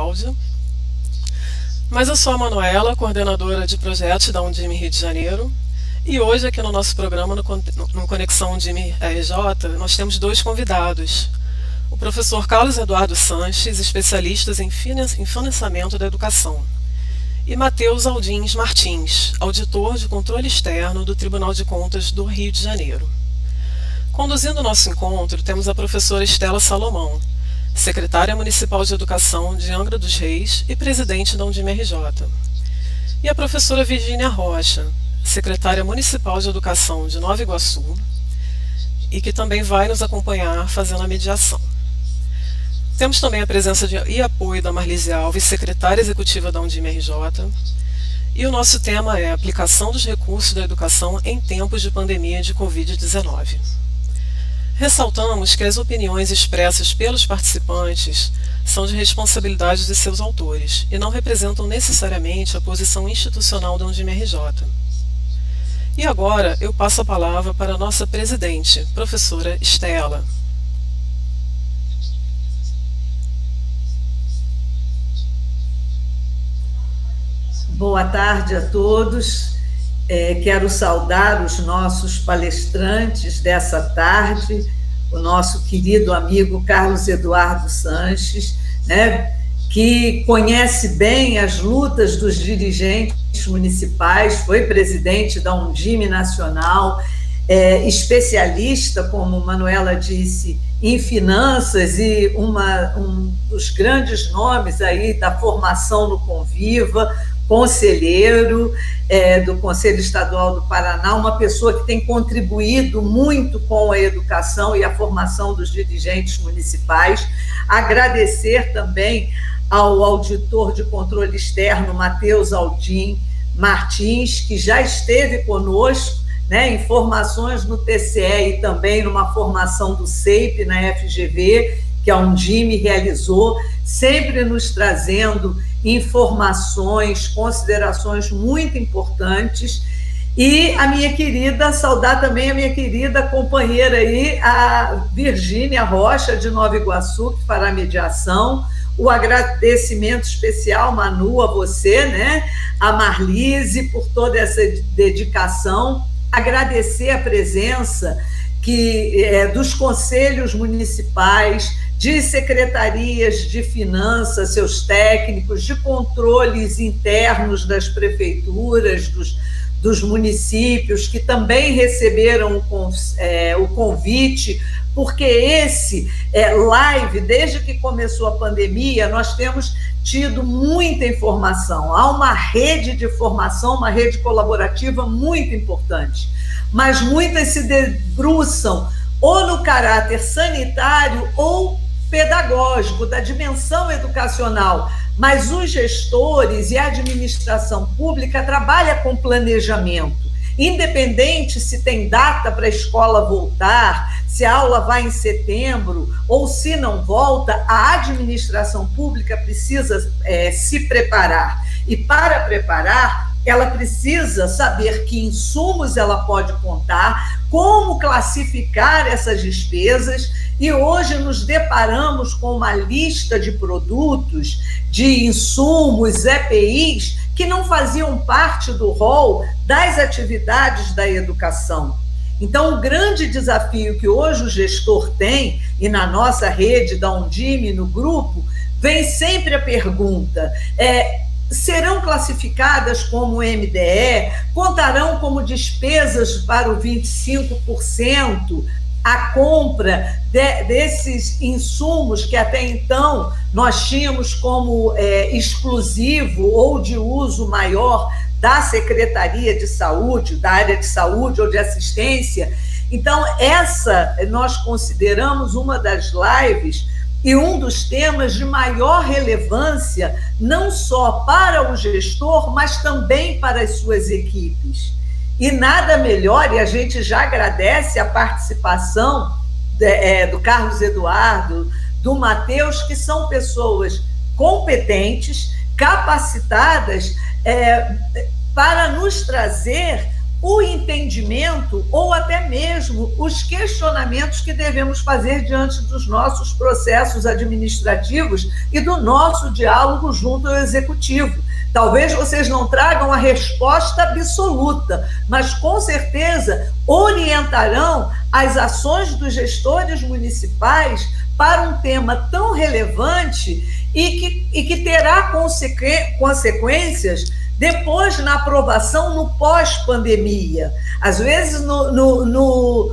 áudio. Mas eu sou a Manuela, coordenadora de projetos da Undime Rio de Janeiro, e hoje aqui no nosso programa, no Conexão Undime RJ, nós temos dois convidados. O professor Carlos Eduardo Sanches, especialista em financiamento da educação, e Matheus Aldins Martins, auditor de controle externo do Tribunal de Contas do Rio de Janeiro. Conduzindo o nosso encontro, temos a professora Estela Salomão, secretária municipal de educação de Angra dos Reis e presidente da Undime RJ. E a professora Virgínia Rocha, secretária municipal de educação de Nova Iguaçu, e que também vai nos acompanhar fazendo a mediação. Temos também a presença e apoio da Marlise Alves, secretária executiva da Undime RJ, e o nosso tema é a aplicação dos recursos da educação em tempos de pandemia de Covid-19. Ressaltamos que as opiniões expressas pelos participantes são de responsabilidade de seus autores e não representam necessariamente a posição institucional da Undime RJ. E agora eu passo a palavra para a nossa presidente, professora Estela. Boa tarde a todos. Quero saudar os nossos palestrantes dessa tarde, o nosso querido amigo Carlos Eduardo Sanches, né, que conhece bem as lutas dos dirigentes municipais, foi presidente da Undime Nacional, especialista, como Manuela disse, em finanças e um dos grandes nomes aí da formação no Conviva, conselheiro do Conselho Estadual do Paraná, uma pessoa que tem contribuído muito com a educação e a formação dos dirigentes municipais. Agradecer também ao auditor de controle externo, Matheus Aldins Martins, que já esteve conosco, né, em formações no TCE e também numa formação do CEIP na FGV, que a Undime realizou, sempre nos trazendo informações, considerações muito importantes. E saudar também a minha querida companheira aí, a Virgínia Rocha, de Nova Iguaçu, que fará mediação. O agradecimento especial, Manu, a você, né? A Marlise, por toda essa dedicação. Agradecer a presença dos conselhos municipais, de secretarias de finanças, seus técnicos, de controles internos das prefeituras, dos municípios, que também receberam o convite, porque esse live, desde que começou a pandemia, nós temos tido muita informação. Há uma rede de formação, uma rede colaborativa muito importante, mas muitas se debruçam ou no caráter sanitário ou pedagógico, da dimensão educacional, mas os gestores e a administração pública trabalham com planejamento, independente se tem data para a escola voltar, se a aula vai em setembro ou se não volta, a administração pública precisa se preparar. E para preparar, ela precisa saber que insumos ela pode contar, como classificar essas despesas, e hoje nos deparamos com uma lista de produtos, de insumos, EPIs, que não faziam parte do rol das atividades da educação. Então, o grande desafio que hoje o gestor tem, e na nossa rede da Undime, no grupo, vem sempre a pergunta: serão classificadas como MDE? Contarão como despesas para o 25%? A compra desses insumos que até então nós tínhamos como exclusivo ou de uso maior da Secretaria de Saúde, da área de saúde ou de assistência. Então, essa nós consideramos uma das lives e um dos temas de maior relevância, não só para o gestor, mas também para as suas equipes. E nada melhor, e a gente já agradece a participação do Carlos Eduardo, do Matheus, que são pessoas competentes, capacitadas para nos trazer o entendimento ou até mesmo os questionamentos que devemos fazer diante dos nossos processos administrativos e do nosso diálogo junto ao executivo. Talvez vocês não tragam a resposta absoluta, mas com certeza orientarão as ações dos gestores municipais para um tema tão relevante e que terá consequências depois na aprovação no pós-pandemia. Às vezes no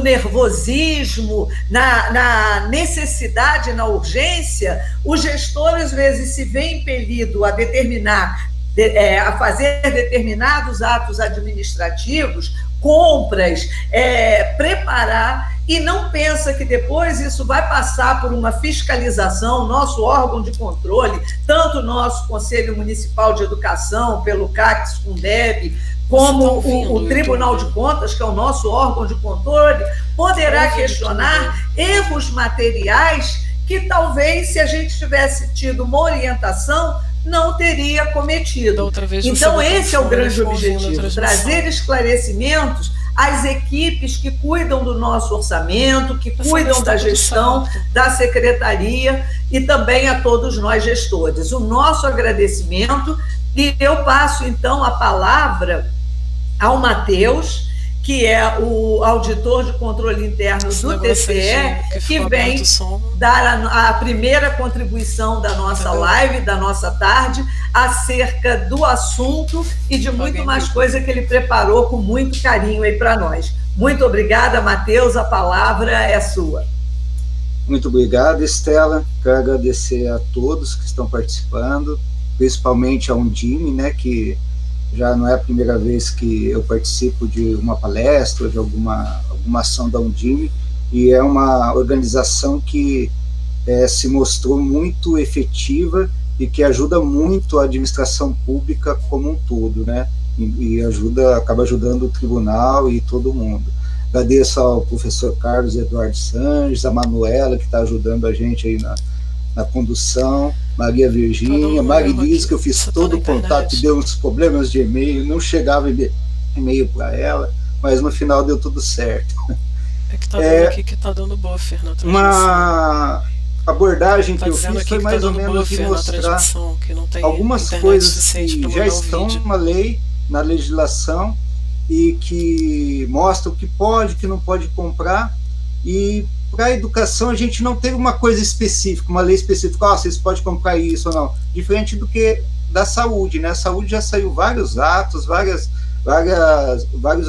nervosismo, na necessidade, na urgência, o gestor às vezes se vê impelido a a fazer determinados atos administrativos, compras, preparar, e não pensa que depois isso vai passar por uma fiscalização, nosso órgão de controle, tanto o nosso Conselho Municipal de Educação, pelo CACS, Fundeb, como o Tribunal de Contas, que é o nosso órgão de controle, poderá questionar erros materiais que talvez, se a gente tivesse tido uma orientação, não teria cometido. Então, esse é o grande objetivo, trazer esclarecimentos às equipes que cuidam do nosso orçamento, que cuidam da gestão da secretaria e também a todos nós gestores. O nosso agradecimento, e eu passo, então, a palavra ao Matheus, que é o auditor de controle interno do TCE, que vem dar a primeira contribuição da nossa live, da nossa tarde, acerca do assunto e de muito mais coisa que ele preparou com muito carinho aí para nós. Muito obrigada, Matheus, a palavra é sua. Muito obrigado, Estela. Quero agradecer a todos que estão participando, principalmente a Undime, né, que já não é a primeira vez que eu participo de uma palestra, de alguma ação da Undime, e é uma organização que se mostrou muito efetiva e que ajuda muito a administração pública como um todo, né? E acaba ajudando o tribunal e todo mundo. Agradeço ao professor Carlos Eduardo Sanches, a Manuela, que está ajudando a gente aí na condução, Maria Virgínia, Marilise, que eu fiz todo o contato, deu uns problemas de e-mail, não chegava e-mail para ela, mas no final deu tudo certo. É que tá dando aqui que tá dando buffer na transmissão. Uma abordagem que eu fiz foi mais ou menos de mostrar algumas coisas que já estão na lei, na legislação, e que mostra o que pode, o que não pode comprar, e para a educação a gente não tem uma coisa específica, uma lei específica, vocês podem comprar isso ou não, diferente do que da saúde, né? A saúde já saiu vários atos, vários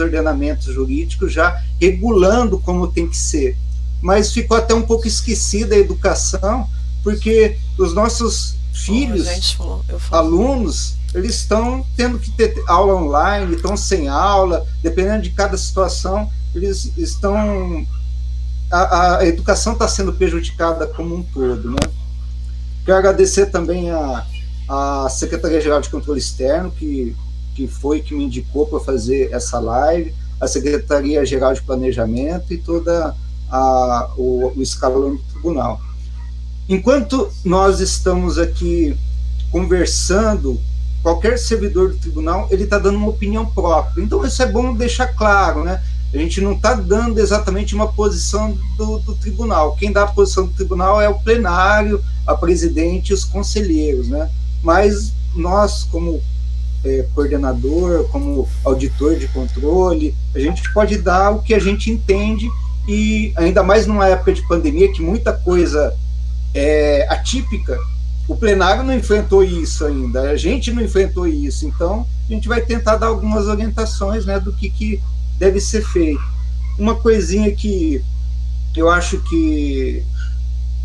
ordenamentos jurídicos já regulando como tem que ser, mas ficou até um pouco esquecida a educação, porque os nossos filhos, alunos, eles estão tendo que ter aula online, estão sem aula, dependendo de cada situação, eles estão... A educação está sendo prejudicada como um todo, né? Quero agradecer também a Secretaria-Geral de Controle Externo, que me indicou para fazer essa live, a Secretaria-Geral de Planejamento e toda o escalão do tribunal. Enquanto nós estamos aqui conversando, qualquer servidor do tribunal, ele está dando uma opinião própria. Então, isso é bom deixar claro, né? A gente não está dando exatamente uma posição do tribunal. Quem dá a posição do tribunal é o plenário, a presidente e os conselheiros, né? Mas nós, como coordenador, como auditor de controle, a gente pode dar o que a gente entende, e ainda mais numa época de pandemia, que muita coisa é atípica, o plenário não enfrentou isso ainda, a gente não enfrentou isso, então a gente vai tentar dar algumas orientações, né, do que deve ser feito. Uma coisinha que eu acho que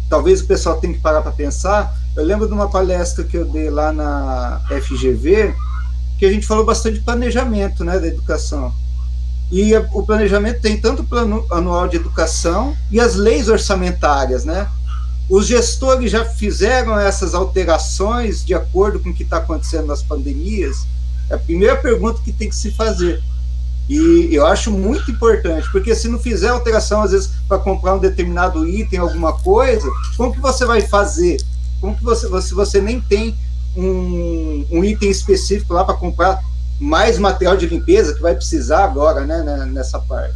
talvez o pessoal tenha que parar para pensar, eu lembro de uma palestra que eu dei lá na FGV, que a gente falou bastante de planejamento, né, da educação. E o planejamento tem tanto o plano anual de educação e as leis orçamentárias, né? Os gestores já fizeram essas alterações de acordo com o que está acontecendo nas pandemias? É a primeira pergunta que tem que se fazer. E eu acho muito importante, porque se não fizer alteração, às vezes, para comprar um determinado item, alguma coisa, como que você vai fazer? Como que você nem tem um item específico lá para comprar mais material de limpeza que vai precisar agora, né, nessa parte.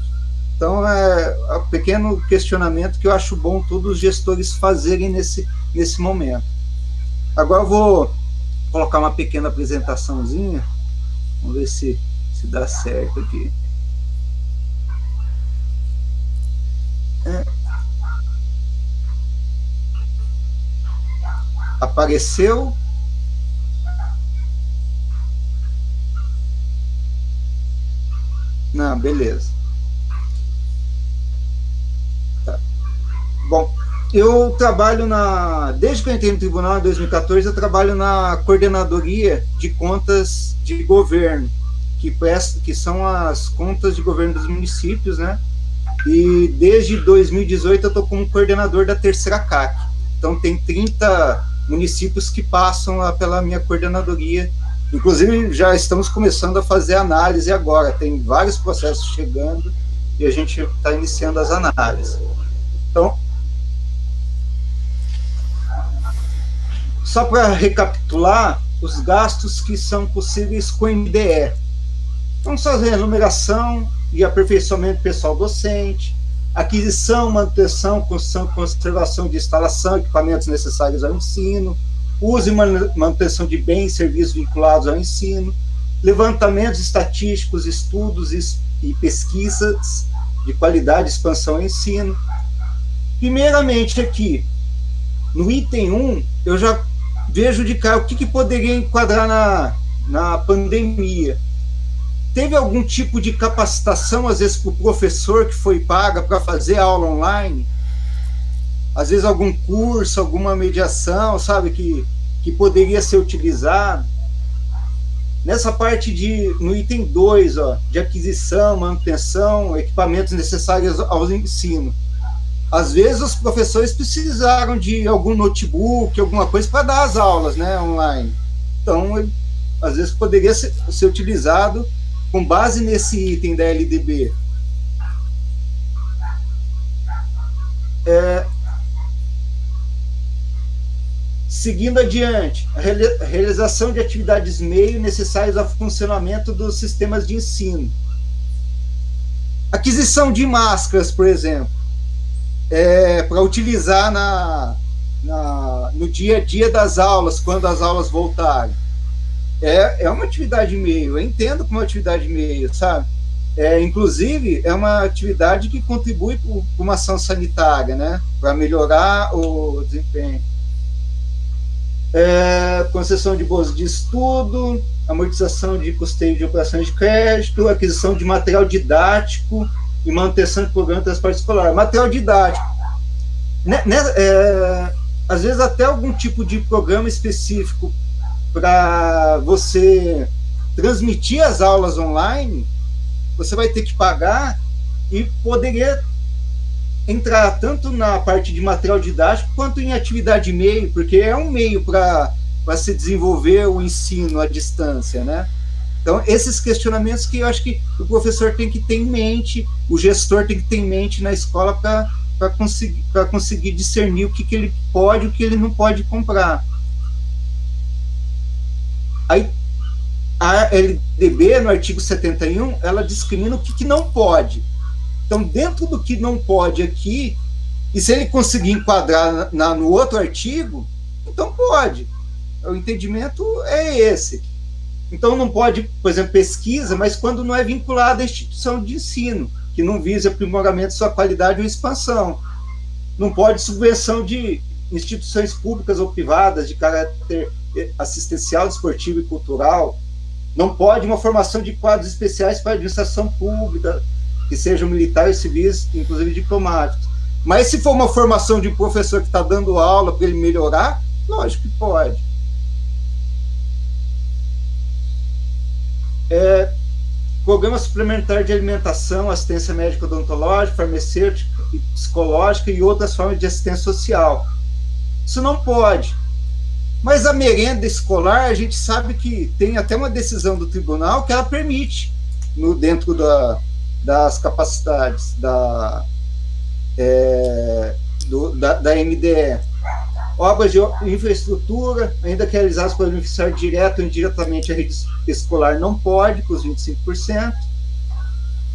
Então, é um pequeno questionamento que eu acho bom todos os gestores fazerem nesse momento. Agora eu vou colocar uma pequena apresentaçãozinha, vamos ver se dá certo aqui. Apareceu? Não, beleza. Tá. Bom, eu trabalho desde que eu entrei no tribunal em 2014, eu trabalho na coordenadoria de contas de governo, que são as contas de governo dos municípios, né? E desde 2018 eu estou como coordenador da terceira CAC. Então tem 30 municípios que passam pela minha coordenadoria. Inclusive já estamos começando a fazer análise agora, tem vários processos chegando e a gente está iniciando as análises. Então, só para recapitular, os gastos que são possíveis com MDE. Então, só a remuneração e aperfeiçoamento pessoal docente, aquisição, manutenção, construção e conservação de instalação, equipamentos necessários ao ensino, uso e manutenção de bens e serviços vinculados ao ensino, levantamentos estatísticos, estudos e pesquisas de qualidade e expansão ao ensino. Primeiramente aqui, no item 1, eu já vejo de cara o que poderia enquadrar na pandemia. Teve algum tipo de capacitação, às vezes, para o professor que foi paga para fazer aula online? Às vezes algum curso, alguma mediação, sabe, que poderia ser utilizado. Nessa parte no item 2, de aquisição, manutenção, equipamentos necessários ao ensino. Às vezes os professores precisaram de algum notebook, alguma coisa para dar as aulas, né, online. Então, às vezes poderia ser utilizado com base nesse item da LDB. Seguindo adiante, a realização de atividades meio necessárias ao funcionamento dos sistemas de ensino. Aquisição de máscaras, por exemplo, para utilizar no dia a dia das aulas, quando as aulas voltarem. É uma atividade meio, eu entendo como uma atividade meio, sabe? Inclusive, é uma atividade que contribui para uma ação sanitária, né? Para melhorar o desempenho. Concessão de bolsas de estudo, amortização de custeio de operações de crédito, aquisição de material didático e manutenção de programa de transporte escolar. Material didático. Às vezes até algum tipo de programa específico para você transmitir as aulas online, você vai ter que pagar e poderia entrar tanto na parte de material didático quanto em atividade meio, porque é um meio para se desenvolver o ensino à distância, né? Então, esses questionamentos que eu acho que o professor tem que ter em mente, o gestor tem que ter em mente na escola para conseguir discernir o que ele pode e o que ele não pode comprar. Aí, a LDB, no artigo 71, ela discrimina o que não pode. Então, dentro do que não pode aqui, e se ele conseguir enquadrar no outro artigo, então pode. O entendimento é esse. Então, não pode, por exemplo, pesquisa, mas quando não é vinculada à instituição de ensino, que não visa aprimoramento de sua qualidade ou expansão. Não pode subvenção de instituições públicas ou privadas de caráter assistencial, desportivo e cultural. Não pode uma formação de quadros especiais para a administração pública, que sejam militares, civis, inclusive diplomáticos. Mas se for uma formação de um professor que está dando aula para ele melhorar, lógico que pode. Programa suplementar de alimentação, assistência médica odontológica, farmacêutica, psicológica e outras formas de assistência social. Isso não pode. Mas a merenda escolar, a gente sabe que tem até uma decisão do tribunal que ela permite, dentro das capacidades da MDE. obras de infraestrutura, ainda que realizadas pelo beneficiário direto ou indiretamente a rede escolar, não pode, com os 25%.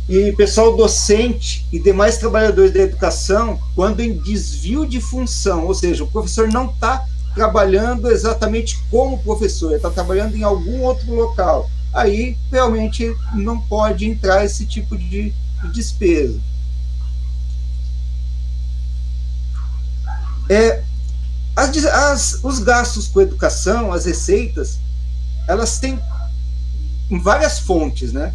E pessoal docente e demais trabalhadores da educação, quando em desvio de função, ou seja, o professor não está trabalhando exatamente como professor, ele está trabalhando em algum outro local, aí realmente não pode entrar esse tipo de despesa. Os gastos com educação, as receitas, elas têm várias fontes, né?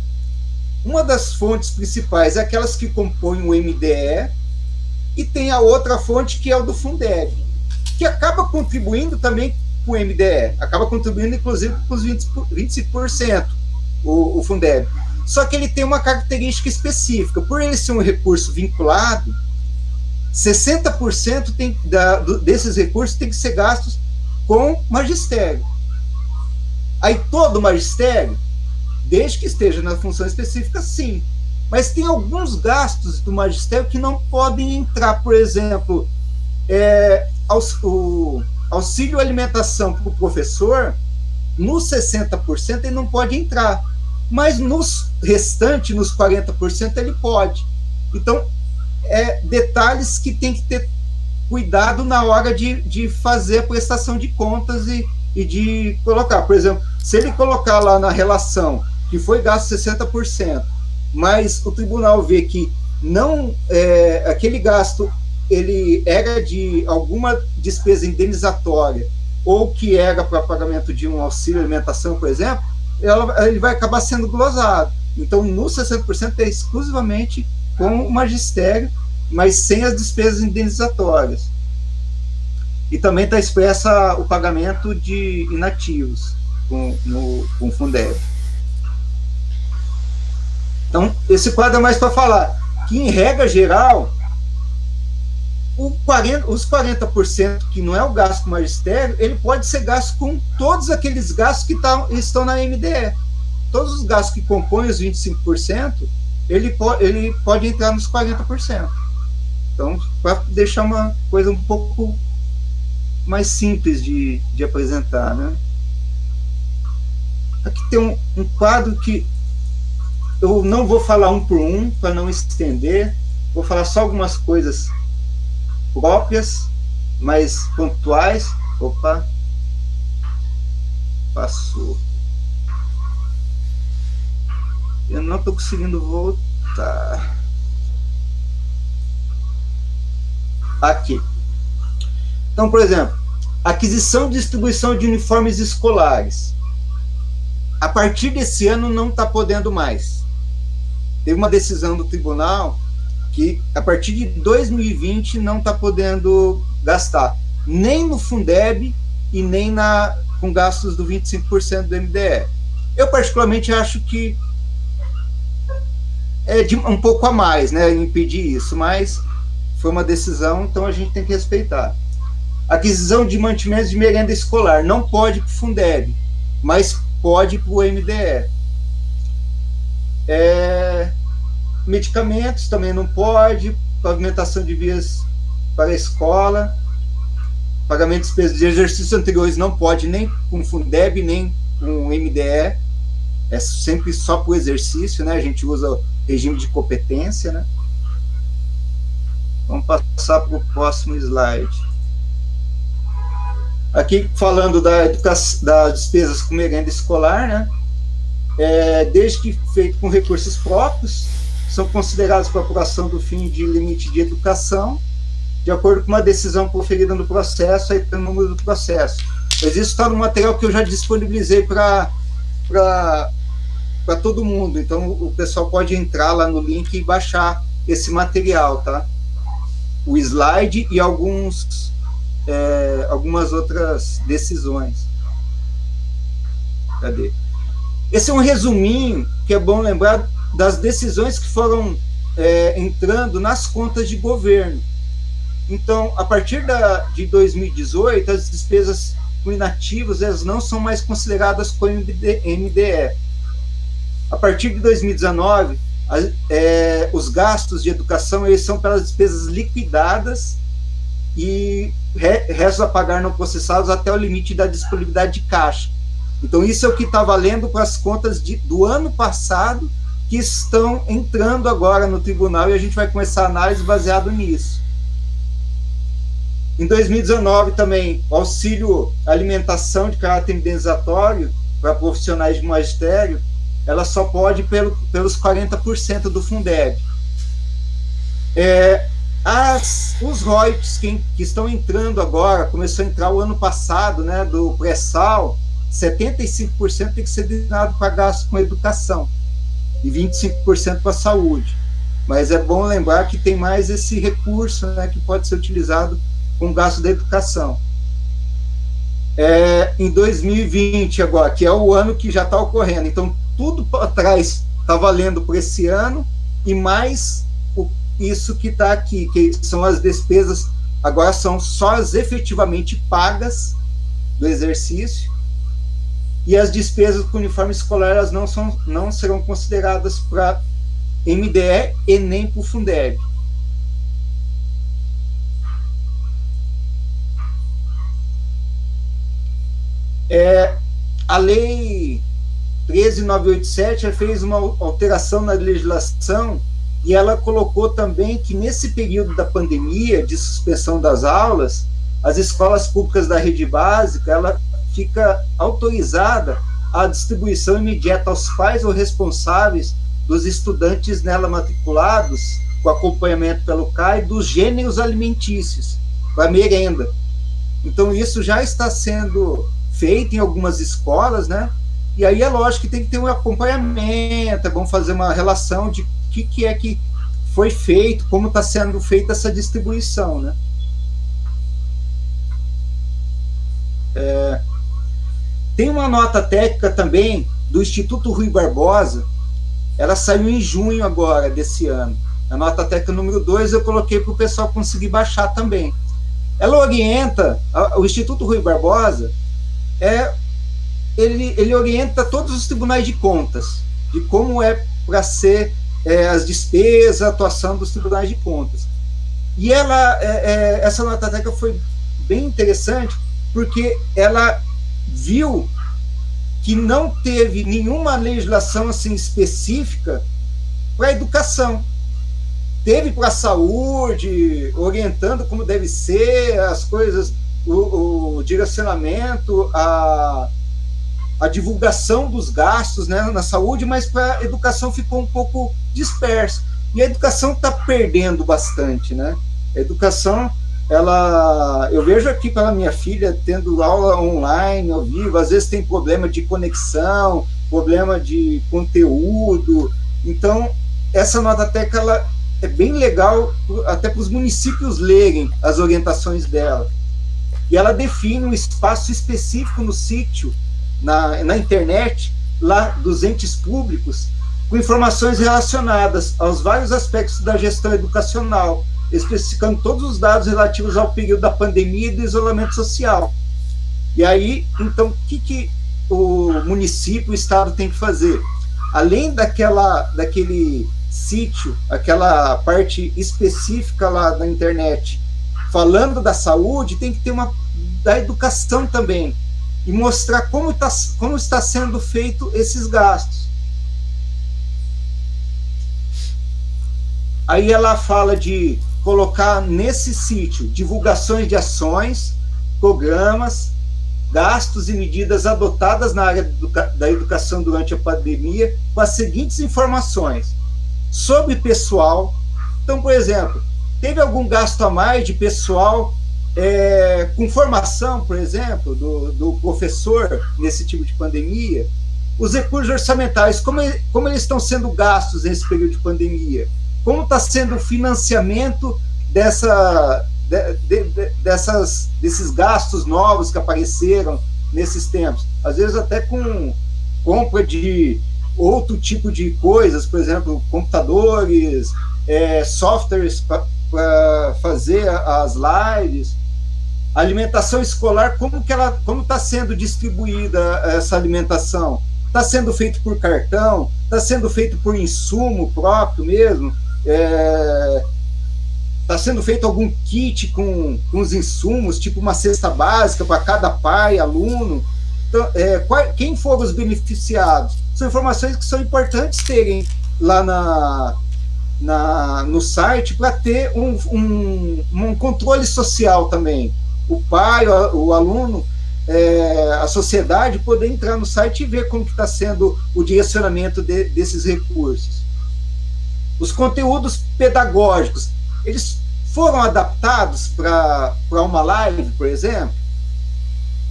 Uma das fontes principais é aquelas que compõem o MDE, e tem a outra fonte que é o do Fundeb, que acaba contribuindo também com o MDE, acaba contribuindo inclusive com os 25%, o Fundeb. Só que ele tem uma característica específica, por ele ser um recurso vinculado, 60% desses recursos tem que ser gastos com magistério. Aí todo o magistério, desde que esteja na função específica, sim. Mas tem alguns gastos do magistério que não podem entrar, por exemplo, o auxílio alimentação para o professor, nos 60% ele não pode entrar, mas nos restantes, nos 40%, ele pode. Então, detalhes que tem que ter cuidado na hora de fazer a prestação de contas e de colocar. Por exemplo, se ele colocar lá na relação que foi gasto 60%, mas o tribunal vê que não aquele gasto ele era de alguma despesa indenizatória ou que era para pagamento de um auxílio alimentação, por exemplo, ele vai acabar sendo glosado. Então, no 60% é exclusivamente com o magistério, mas sem as despesas indenizatórias. E também está expressa o pagamento de inativos com o Fundeb. Então, esse quadro é mais para falar que, em regra geral, os 40% que não é o gasto com o magistério, ele pode ser gasto com todos aqueles gastos que estão na MDE. Todos os gastos que compõem os 25%, ele pode entrar nos 40%. Então, para deixar uma coisa um pouco mais simples de apresentar, né? Aqui tem um quadro que eu não vou falar um por um, para não estender, vou falar só algumas coisas próprias, mais pontuais. Opa, passou. Eu não estou conseguindo voltar. Aqui. Então, por exemplo, aquisição e distribuição de uniformes escolares. A partir desse ano não está podendo mais. Teve uma decisão do tribunal que, a partir de 2020, não está podendo gastar, nem no Fundeb e nem com gastos do 25% do MDE. Eu, particularmente, acho que é um pouco a mais, né, impedir isso, mas foi uma decisão, então a gente tem que respeitar. Aquisição de mantimentos de merenda escolar, não pode para o Fundeb, mas pode para o MDE. Medicamentos também não pode, pavimentação de vias para a escola, pagamento de despesas de exercícios anteriores não pode nem com Fundeb, nem com MDE, é sempre só para o exercício, né? A gente usa o regime de competência, né? Vamos passar para o próximo slide. Aqui falando das despesas com merenda escolar, né? Desde que feito com recursos próprios, são considerados para apuração do fim de limite de educação, de acordo com uma decisão proferida no processo, aí tem o número do processo. Mas isso está no material que eu já disponibilizei para todo mundo, então o pessoal pode entrar lá no link e baixar esse material, tá? O slide e algumas outras decisões. Cadê? Esse é um resuminho que é bom lembrar das decisões que foram entrando nas contas de governo. Então, a partir de 2018, as despesas com inativos elas não são mais consideradas como MDE. A partir de 2019, os gastos de educação eles são pelas despesas liquidadas e restos a pagar não processados até o limite da disponibilidade de caixa. Então, isso é o que está valendo para as contas do ano passado, que estão entrando agora no tribunal, e a gente vai começar a análise baseado nisso. Em 2019, também, o auxílio alimentação de caráter indenizatório para profissionais de magistério, ela só pode pelos 40% do Fundeb. Os royalties que estão entrando agora, começou a entrar o ano passado, né, do pré-sal, 75% tem que ser destinado para gastos com educação e 25% para saúde. Mas é bom lembrar que tem mais esse recurso, né, que pode ser utilizado com gasto da educação. Em 2020 agora, que é o ano que já está ocorrendo, então tudo para trás está valendo por esse ano, e mais isso que está aqui, que são as despesas, agora são só as efetivamente pagas do exercício, e as despesas com uniforme escolar, elas não serão consideradas para MDE e nem para o Fundeb. A lei 13.987 fez uma alteração na legislação, e ela colocou também que nesse período da pandemia, de suspensão das aulas, as escolas públicas da rede básica, ela fica autorizada a distribuição imediata aos pais ou responsáveis dos estudantes nela matriculados, com acompanhamento pelo CAE, dos gêneros alimentícios, para merenda. Então, isso já está sendo feito em algumas escolas, né? E aí é lógico que tem que ter um acompanhamento, é bom fazer uma relação de o que é que foi feito, como está sendo feita essa distribuição, né? Tem uma nota técnica também do Instituto Rui Barbosa, ela saiu em junho agora desse ano. A nota técnica número 2 eu coloquei para o pessoal conseguir baixar também. Ela orienta, o Instituto Rui Barbosa, ele orienta todos os tribunais de contas, de como é para ser as despesas, a atuação dos tribunais de contas. E essa nota técnica foi bem interessante, porque ela viu que não teve nenhuma legislação assim específica para a educação. Teve para a saúde, orientando como deve ser as coisas, o direcionamento, a divulgação dos gastos, né, na saúde, mas para a educação ficou um pouco disperso. E a educação está perdendo bastante, né? A educação, eu vejo aqui pela minha filha tendo aula online, ao vivo, às vezes tem problema de conexão, problema de conteúdo. Então, essa nota técnica, ela é bem legal até para os municípios lerem as orientações dela. E ela define um espaço específico no sítio, na internet, lá dos entes públicos, com informações relacionadas aos vários aspectos da gestão educacional, especificando todos os dados relativos ao período da pandemia e do isolamento social. E aí, então, o que o município, o estado tem que fazer? Além daquele sítio, aquela parte específica lá na internet, falando da saúde, tem que ter da educação também, e mostrar como está sendo feito esses gastos. Aí ela fala de colocar nesse sítio divulgações de ações, programas, gastos e medidas adotadas na área da educação durante a pandemia, com as seguintes informações: sobre pessoal. Então, por exemplo, teve algum gasto a mais de pessoal com formação, por exemplo, do professor nesse tipo de pandemia? Os recursos orçamentais, como eles estão sendo gastos nesse período de pandemia? Como está sendo o financiamento desses gastos novos que apareceram nesses tempos? Às vezes até com compra de outro tipo de coisas, por exemplo, computadores, softwares para fazer as lives. Alimentação escolar, como está sendo distribuída essa alimentação? Está sendo feito por cartão? Está sendo feito por insumo próprio mesmo? Está sendo feito algum kit com os insumos, tipo uma cesta básica para cada pai, aluno? Então, quem foram os beneficiados? São informações que são importantes terem lá no site para ter um controle social também. O pai, o aluno, a sociedade poder entrar no site e ver como está sendo o direcionamento desses recursos. Os conteúdos pedagógicos, eles foram adaptados para uma live, por exemplo?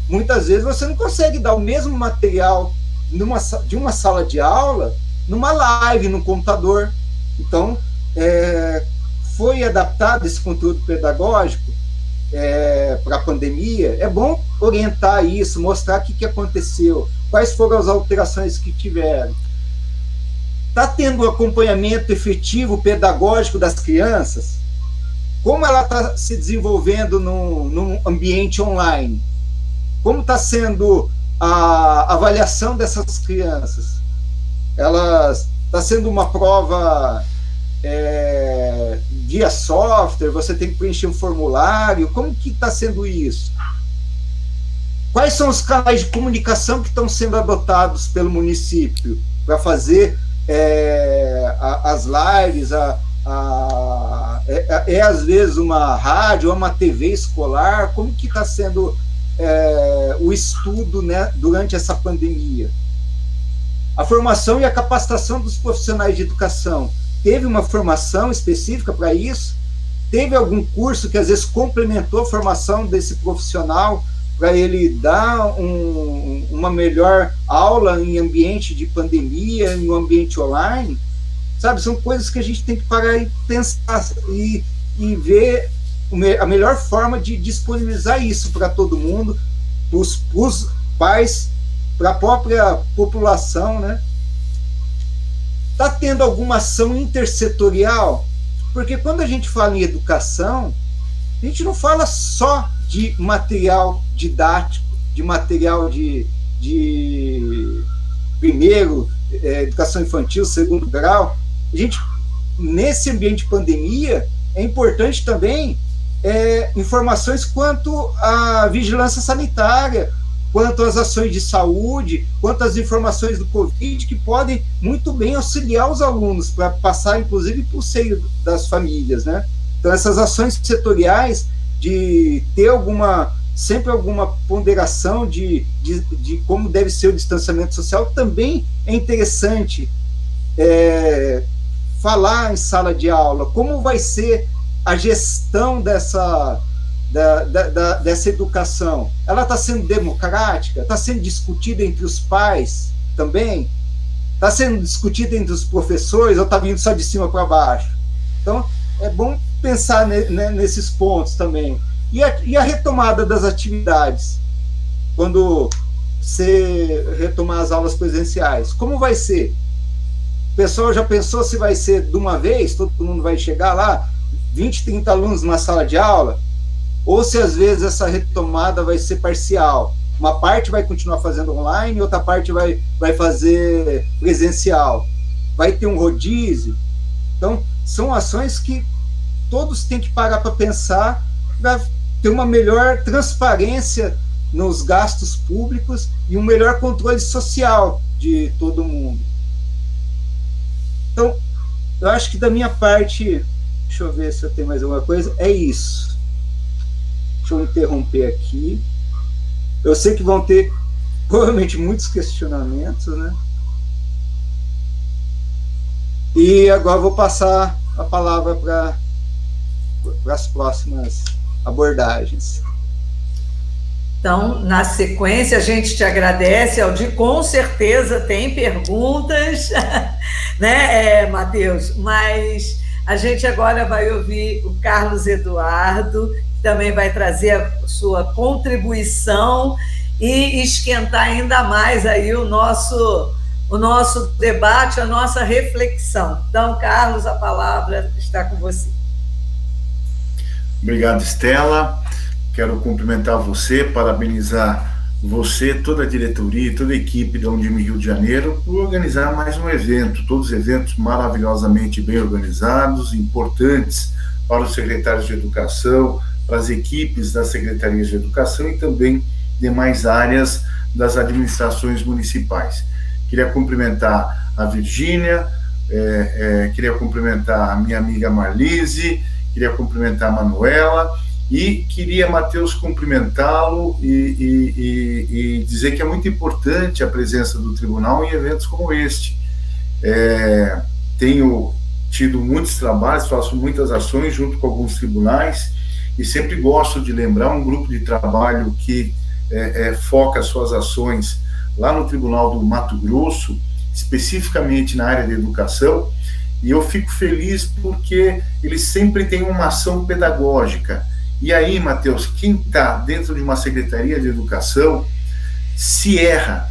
Muitas vezes você não consegue dar o mesmo material de uma sala de aula numa live, no computador. Então, foi adaptado esse conteúdo pedagógico para a pandemia. É bom orientar isso, mostrar o que aconteceu, quais foram as alterações que tiveram. Está tendo um acompanhamento efetivo pedagógico das crianças? Como ela está se desenvolvendo num ambiente online? Como está sendo a avaliação dessas crianças? Está sendo uma prova via software? Você tem que preencher um formulário? Como que está sendo isso? Quais são os canais de comunicação que estão sendo adotados pelo município para fazer as lives? Às vezes uma rádio ou uma TV escolar? Como que está sendo o estudo, né, durante essa pandemia? A formação e a capacitação dos profissionais de educação. Teve uma formação específica para isso? Teve algum curso que às vezes complementou a formação desse profissional para ele dar uma melhor aula em ambiente de pandemia, em um ambiente online? Sabe, são coisas que a gente tem que parar e pensar e ver a melhor forma de disponibilizar isso para todo mundo, para os pais, para a própria população, né? Está tendo alguma ação intersetorial? Porque quando a gente fala em educação, a gente não fala só de material didático, de material de primeiro, educação infantil, segundo grau. A gente, nesse ambiente de pandemia, é importante também informações quanto à vigilância sanitária, quanto às ações de saúde, quanto às informações do Covid, que podem muito bem auxiliar os alunos para passar, inclusive, para o seio das famílias, né? Então, essas ações setoriais de ter sempre alguma ponderação de como deve ser o distanciamento social, também é interessante falar em sala de aula, como vai ser a gestão dessa educação. Ela está sendo democrática? Está sendo discutida entre os pais também? Está sendo discutida entre os professores ou está vindo só de cima para baixo? Então, é bom pensar nesses pontos também. E a retomada das atividades, quando você retomar as aulas presenciais, como vai ser? O pessoal já pensou se vai ser de uma vez, todo mundo vai chegar lá, 20, 30 alunos numa sala de aula, ou se às vezes essa retomada vai ser parcial. Uma parte vai continuar fazendo online, outra parte vai fazer presencial. Vai ter um rodízio. Então, são ações que todos têm que parar para pensar, para ter uma melhor transparência nos gastos públicos e um melhor controle social de todo mundo. Então, eu acho que da minha parte, deixa eu ver se eu tenho mais alguma coisa, é isso. Deixa eu interromper aqui. Eu sei que vão ter, provavelmente, muitos questionamentos, né? E agora eu vou passar a palavra para as próximas abordagens. Então, na sequência, a gente te agradece, Aldir, com certeza tem perguntas, né, Matheus? Mas a gente agora vai ouvir o Carlos Eduardo, que também vai trazer a sua contribuição e esquentar ainda mais aí o nosso debate, a nossa reflexão. Então, Carlos, a palavra está com você. Obrigado, Estela. Quero cumprimentar você, parabenizar você, toda a diretoria e toda a equipe da Undime Rio de Janeiro por organizar mais um evento, todos os eventos maravilhosamente bem organizados, importantes para os secretários de educação, para as equipes das secretarias de educação e também demais áreas das administrações municipais. Queria cumprimentar a Virgínia, queria cumprimentar a minha amiga Marlise, queria cumprimentar a Manuela e queria, Matheus, cumprimentá-lo e dizer que é muito importante a presença do tribunal em eventos como este. Tenho tido muitos trabalhos, faço muitas ações junto com alguns tribunais e sempre gosto de lembrar um grupo de trabalho que foca suas ações lá no Tribunal do Mato Grosso, especificamente na área de educação, e eu fico feliz porque eles sempre têm uma ação pedagógica. E aí, Matheus, quem está dentro de uma secretaria de educação, se erra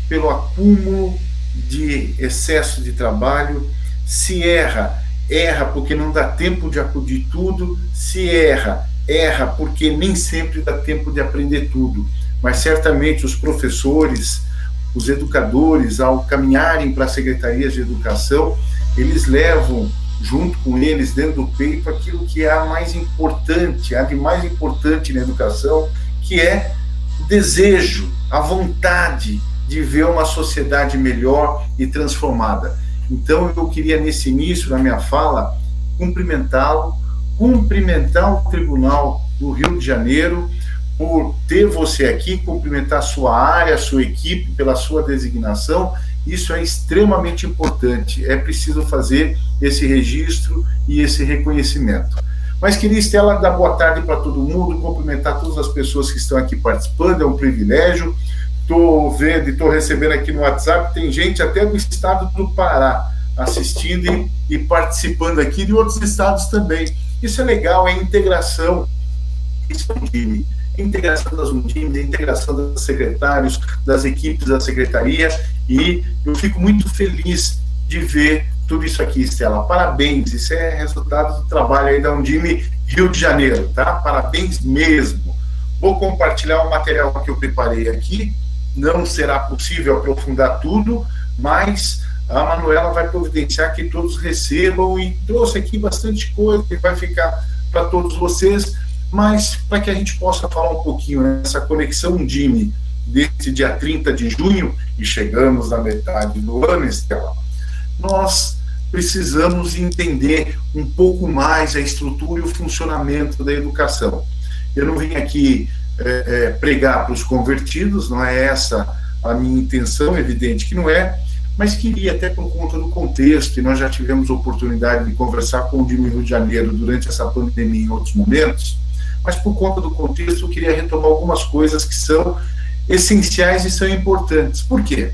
pelo acúmulo de excesso de trabalho, se erra porque não dá tempo de acudir tudo, se erra porque nem sempre dá tempo de aprender tudo. Mas certamente os professores, os educadores, ao caminharem para as secretarias de educação, eles levam junto com eles, dentro do peito, aquilo que é a mais importante, a de mais importante na educação, que é o desejo, a vontade de ver uma sociedade melhor e transformada. Então, eu queria, nesse início da minha fala, cumprimentar o Tribunal do Rio de Janeiro por ter você aqui, cumprimentar a sua área, a sua equipe pela sua designação. Isso é extremamente importante, é preciso fazer esse registro e esse reconhecimento. Mas queria, Estela, dar boa tarde para todo mundo, cumprimentar todas as pessoas que estão aqui participando, é um privilégio. Estou vendo e estou recebendo aqui no WhatsApp, tem gente até do estado do Pará assistindo e participando aqui, de outros estados também. Isso é legal, é integração. Isso é um time. Integração das Undime, integração dos secretários, das equipes da secretaria, e eu fico muito feliz de ver tudo isso aqui, Estela. Parabéns, isso é resultado do trabalho aí da Undime Rio de Janeiro, tá? Parabéns mesmo. Vou compartilhar o material que eu preparei aqui, não será possível aprofundar tudo, mas a Manuela vai providenciar que todos recebam, e trouxe aqui bastante coisa que vai ficar para todos vocês, mas para que a gente possa falar um pouquinho nessa conexão Undime desse dia 30 de junho, e chegamos na metade do ano, Estela, nós precisamos entender um pouco mais a estrutura e o funcionamento da educação. Eu não vim aqui pregar para os convertidos, não é essa a minha intenção, evidente que não é, mas queria, até por conta do contexto, e nós já tivemos oportunidade de conversar com o Undime Rio de Janeiro durante essa pandemia em outros momentos, mas por conta do contexto eu queria retomar algumas coisas que são essenciais e são importantes. Por quê?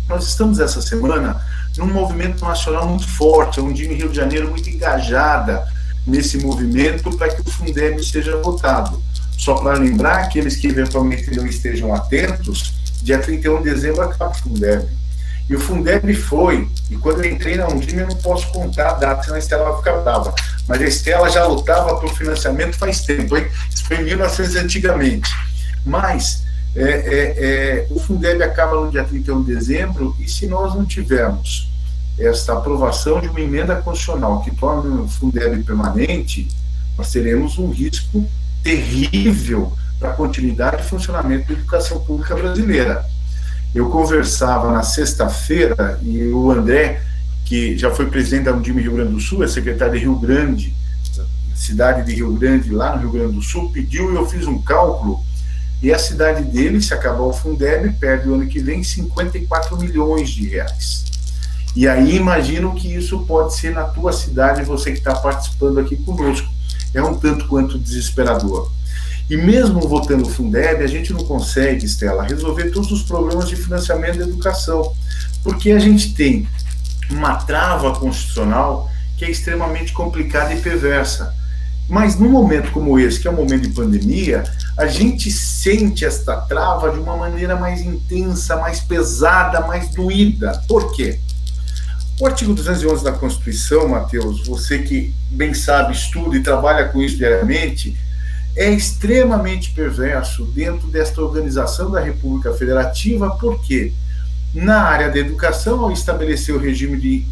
Nós estamos essa semana num movimento nacional muito forte, a Undime Rio de Janeiro muito engajada nesse movimento para que o Fundeb seja votado. Só para lembrar, aqueles que eventualmente não estejam atentos, dia 31 de dezembro acaba o Fundeb. E o Fundeb foi, e quando eu entrei na Undime eu não posso contar a data, senão a Estela vai ficar brava, mas a Estela já lutava por financiamento faz tempo, hein? Isso foi em 1900 antigamente. Mas o Fundeb acaba no dia 31 de dezembro, e se nós não tivermos esta aprovação de uma emenda constitucional que torne o Fundeb permanente, nós teremos um risco terrível para a continuidade e funcionamento da educação pública brasileira. Eu conversava na sexta-feira, e o André, que já foi presidente da Undime Rio Grande do Sul, é secretário de Rio Grande, cidade de Rio Grande, lá no Rio Grande do Sul, pediu, e eu fiz um cálculo, e a cidade dele, se acabar o Fundeb, perde o ano que vem 54 milhões de reais. E aí imagino que isso pode ser na tua cidade, você que está participando aqui conosco. É um tanto quanto desesperador. E mesmo votando o Fundeb, a gente não consegue, Estela, resolver todos os problemas de financiamento da educação, porque a gente tem uma trava constitucional que é extremamente complicada e perversa. Mas num momento como esse, que é um momento de pandemia, a gente sente esta trava de uma maneira mais intensa, mais pesada, mais doída. Por quê? O artigo 211 da Constituição, Matheus, você que bem sabe, estuda e trabalha com isso diariamente, é extremamente perverso dentro desta organização da República Federativa, porque na área da educação, ao estabelecer o regime de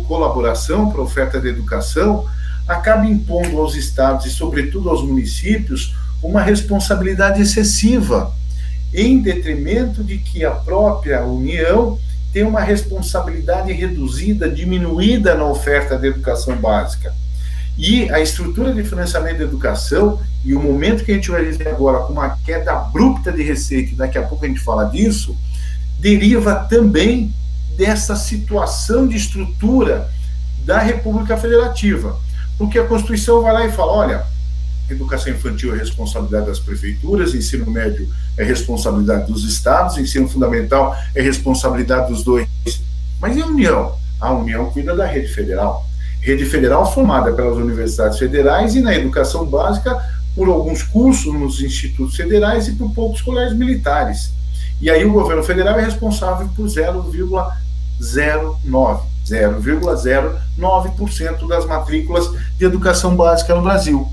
colaboração para a oferta de educação, acaba impondo aos estados e, sobretudo, aos municípios uma responsabilidade excessiva, em detrimento de que a própria União tem uma responsabilidade reduzida, diminuída na oferta da educação básica. E a estrutura de financiamento da educação, e o momento que a gente vai viver agora com uma queda abrupta de receita, e daqui a pouco a gente fala disso, deriva também dessa situação de estrutura da República Federativa. Porque a Constituição vai lá e fala, olha, educação infantil é responsabilidade das prefeituras, ensino médio é responsabilidade dos estados, ensino fundamental é responsabilidade dos dois. Mas e a União? A União cuida da rede federal. Rede federal formada pelas universidades federais e na educação básica por alguns cursos nos institutos federais e por poucos colégios militares. E aí o governo federal é responsável por 0,09% das matrículas de educação básica no Brasil.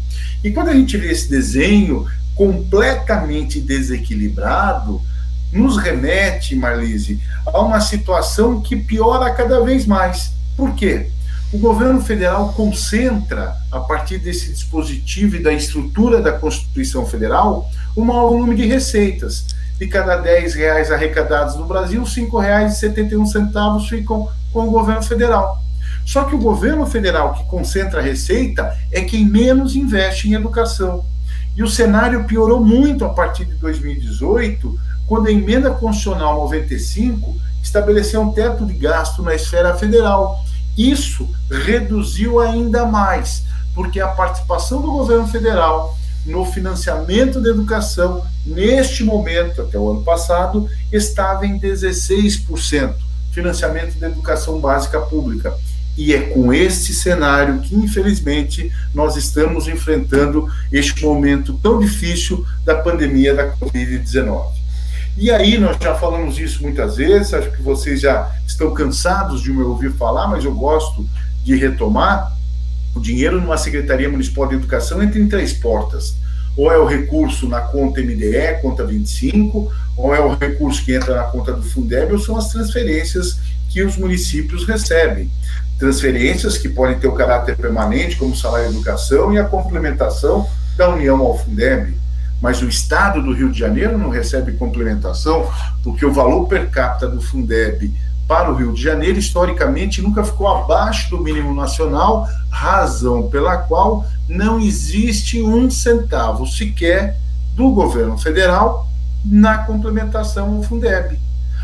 E quando a gente vê esse desenho completamente desequilibrado, nos remete, Marlise, a uma situação que piora cada vez mais. Por quê? O governo federal concentra, a partir desse dispositivo e da estrutura da Constituição Federal, o maior volume de receitas. De cada R$10 arrecadados no Brasil, R$5,71 ficam com o governo federal. Só que o governo federal que concentra a receita é quem menos investe em educação. E o cenário piorou muito a partir de 2018, quando a Emenda Constitucional 95 estabeleceu um teto de gasto na esfera federal. Isso reduziu ainda mais, porque a participação do governo federal no financiamento da educação, neste momento, até o ano passado, estava em 16%, financiamento da educação básica pública. E é com este cenário que, infelizmente, nós estamos enfrentando este momento tão difícil da pandemia da Covid-19. E aí, nós já falamos isso muitas vezes, acho que vocês já estão cansados de me ouvir falar, mas eu gosto de retomar. O dinheiro numa Secretaria Municipal de Educação entra em 3 portas. Ou é o recurso na conta MDE, conta 25, ou é o recurso que entra na conta do Fundeb, ou são as transferências que os municípios recebem. Transferências que podem ter o caráter permanente, como o salário de educação, e a complementação da União ao Fundeb. Mas o Estado do Rio de Janeiro não recebe complementação, porque o valor per capita do Fundeb para o Rio de Janeiro, historicamente, nunca ficou abaixo do mínimo nacional, razão pela qual não existe um centavo sequer do governo federal na complementação ao Fundeb.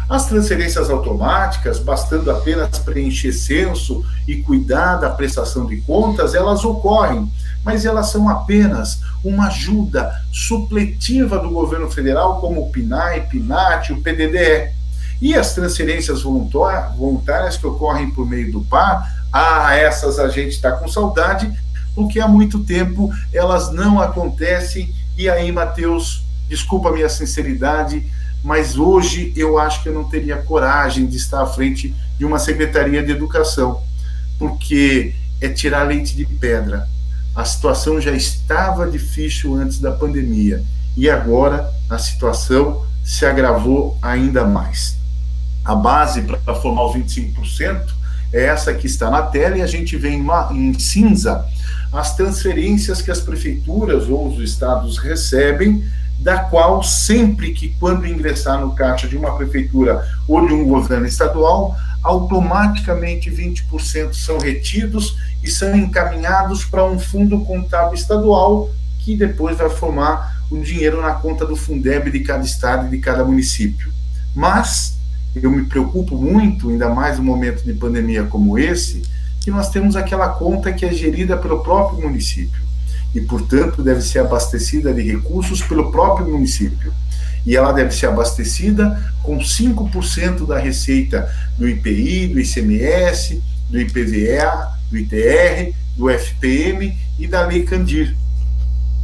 As transferências automáticas, bastando apenas preencher censo e cuidar da prestação de contas, elas ocorrem, mas elas são apenas uma ajuda supletiva do governo federal, como o PNAE, PNAT, o PDDE. E as transferências voluntárias que ocorrem por meio do PAR, essas a gente está com saudade, porque há muito tempo elas não acontecem. E aí, Matheus, desculpa a minha sinceridade, mas hoje eu acho que eu não teria coragem de estar à frente de uma Secretaria de Educação, porque é tirar leite de pedra. A situação já estava difícil antes da pandemia, e agora a situação se agravou ainda mais. A base para formar os 25% é essa que está na tela, e a gente vê em cinza as transferências que as prefeituras ou os estados recebem, da qual sempre que, quando ingressar no caixa de uma prefeitura ou de um governo estadual, automaticamente 20% são retidos e são encaminhados para um fundo contábil estadual, que depois vai formar o dinheiro na conta do Fundeb de cada estado e de cada município. Mas eu me preocupo muito, ainda mais num momento de pandemia como esse, que nós temos aquela conta que é gerida pelo próprio município e, portanto, deve ser abastecida de recursos pelo próprio município. E ela deve ser abastecida com 5% da receita do IPI, do ICMS, do IPVA, do ITR, do FPM e da Lei Candir.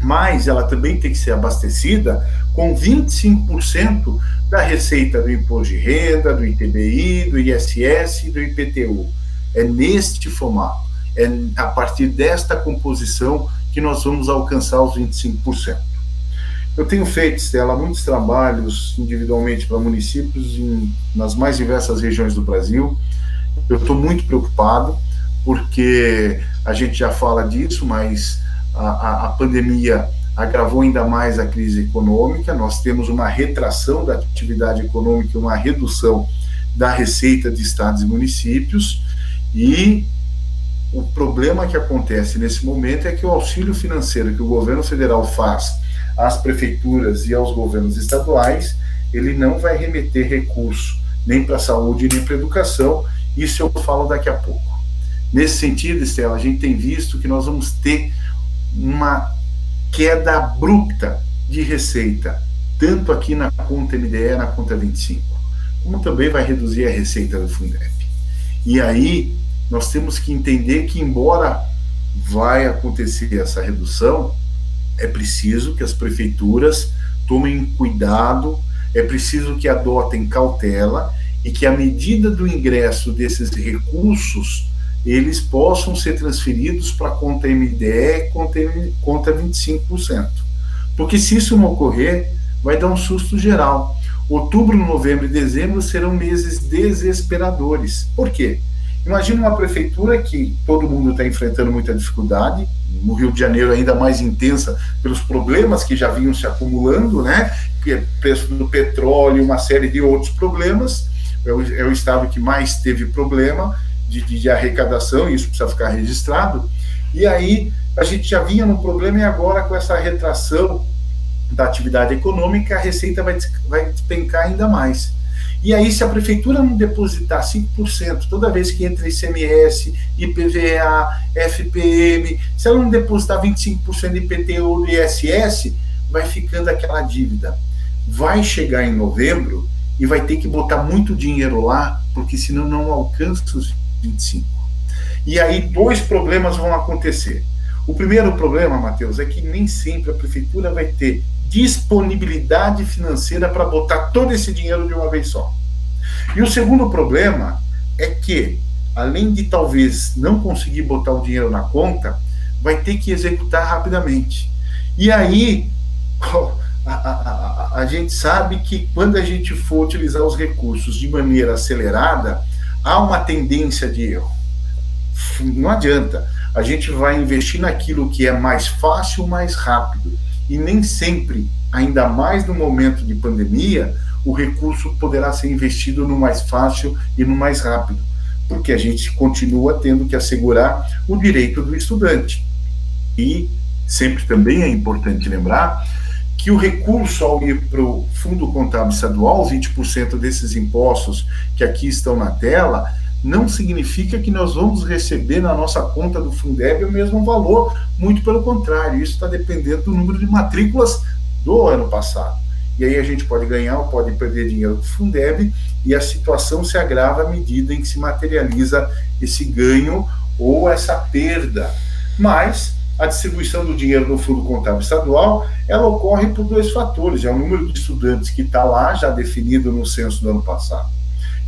Mas ela também tem que ser abastecida com 25% da receita do Imposto de Renda, do ITBI, do ISS e do IPTU. É neste formato, é a partir desta composição que nós vamos alcançar os 25%. Eu tenho feito, Stella, muitos trabalhos individualmente para municípios nas mais diversas regiões do Brasil. Eu estou muito preocupado, porque a gente já fala disso, mas a pandemia agravou ainda mais a crise econômica. Nós temos uma retração da atividade econômica, uma redução da receita de estados e municípios, e o problema que acontece nesse momento é que o auxílio financeiro que o governo federal faz às prefeituras e aos governos estaduais, ele não vai remeter recurso nem para a saúde nem para a educação. Isso eu falo daqui a pouco. Nesse sentido, Estela, a gente tem visto que nós vamos ter uma queda abrupta de receita, tanto aqui na conta MDE, na conta 25, como também vai reduzir a receita do Fundeb. E aí, nós temos que entender que, embora vai acontecer essa redução, é preciso que as prefeituras tomem cuidado, é preciso que adotem cautela e que, à medida do ingresso desses recursos, eles possam ser transferidos para a conta MDE, conta 25%. Porque se isso não ocorrer, vai dar um susto geral. Outubro, novembro e dezembro serão meses desesperadores. Por quê? Imagina uma prefeitura que todo mundo está enfrentando muita dificuldade, no Rio de Janeiro ainda mais intensa pelos problemas que já vinham se acumulando, né? Preço do petróleo, uma série de outros problemas. É o estado que mais teve problema de arrecadação, e isso precisa ficar registrado. E aí a gente já vinha num problema, e agora com essa retração da atividade econômica, a receita vai despencar ainda mais. E aí, se a prefeitura não depositar 5% toda vez que entra ICMS, IPVA, FPM, se ela não depositar 25% de IPTU e ISS, vai ficando aquela dívida. Vai chegar em novembro e vai ter que botar muito dinheiro lá, porque senão não alcança os 25. E aí, dois problemas vão acontecer. O primeiro problema, Matheus, é que nem sempre a prefeitura vai ter disponibilidade financeira para botar todo esse dinheiro de uma vez só. E o segundo problema é que, além de talvez não conseguir botar o dinheiro na conta, vai ter que executar rapidamente. E aí, a gente sabe que quando a gente for utilizar os recursos de maneira acelerada, há uma tendência de erro. Não adianta. A gente vai investir naquilo que é mais fácil, mais rápido. E nem sempre, ainda mais no momento de pandemia, o recurso poderá ser investido no mais fácil e no mais rápido, porque a gente continua tendo que assegurar o direito do estudante. E sempre também é importante lembrar que o recurso, ao ir para o Fundo Contábil Estadual, 20% desses impostos que aqui estão na tela, não significa que nós vamos receber na nossa conta do Fundeb o mesmo valor, muito pelo contrário, isso está dependendo do número de matrículas do ano passado. E aí a gente pode ganhar ou pode perder dinheiro do Fundeb, e a situação se agrava à medida em que se materializa esse ganho ou essa perda. Mas a distribuição do dinheiro no Fundo Contábil Estadual, ela ocorre por dois fatores: é o número de estudantes que está lá, já definido no censo do ano passado,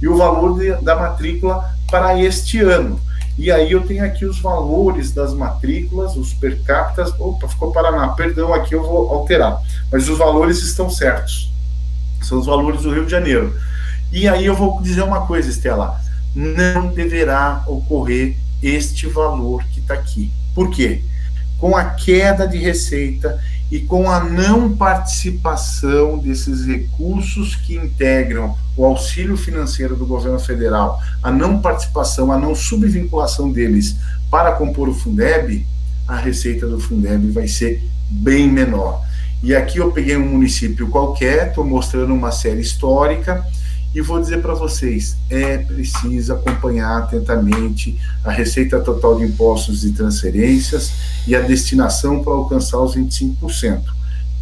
e o valor da matrícula para este ano. E aí eu tenho aqui os valores das matrículas, os per capita. Opa, ficou Paraná, perdão, aqui eu vou alterar, mas os valores estão certos, são os valores do Rio de Janeiro. E aí eu vou dizer uma coisa, Estela, não deverá ocorrer este valor que está aqui. Por quê? Com a queda de receita e com a não participação desses recursos que integram o auxílio financeiro do governo federal, a não participação, a não subvinculação deles para compor o Fundeb, a receita do Fundeb vai ser bem menor. E aqui eu peguei um município qualquer, estou mostrando uma série histórica, e vou dizer para vocês, é preciso acompanhar atentamente a receita total de impostos e transferências e a destinação para alcançar os 25%.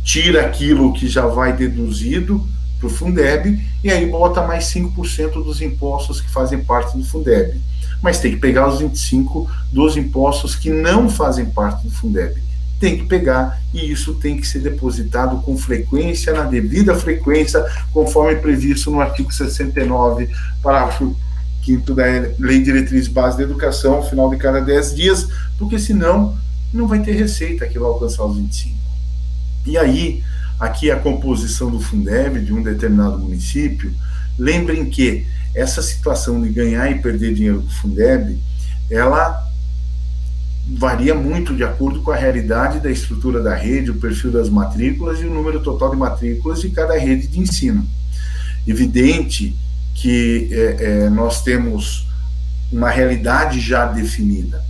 Tira aquilo que já vai deduzido para o Fundeb e aí bota mais 5% dos impostos que fazem parte do Fundeb. Mas tem que pegar os 25% dos impostos que não fazem parte do Fundeb. Tem que pegar, e isso tem que ser depositado com frequência, na devida frequência, conforme previsto no artigo 69, parágrafo 5º da Lei de Diretriz Base da Educação, ao final de cada 10 dias, porque senão não vai ter receita que vai alcançar os 25%. E aí, aqui a composição do Fundeb de um determinado município. Lembrem que essa situação de ganhar e perder dinheiro do Fundeb ela varia muito de acordo com a realidade da estrutura da rede, o perfil das matrículas e o número total de matrículas de cada rede de ensino. Evidente que nós temos uma realidade já definida,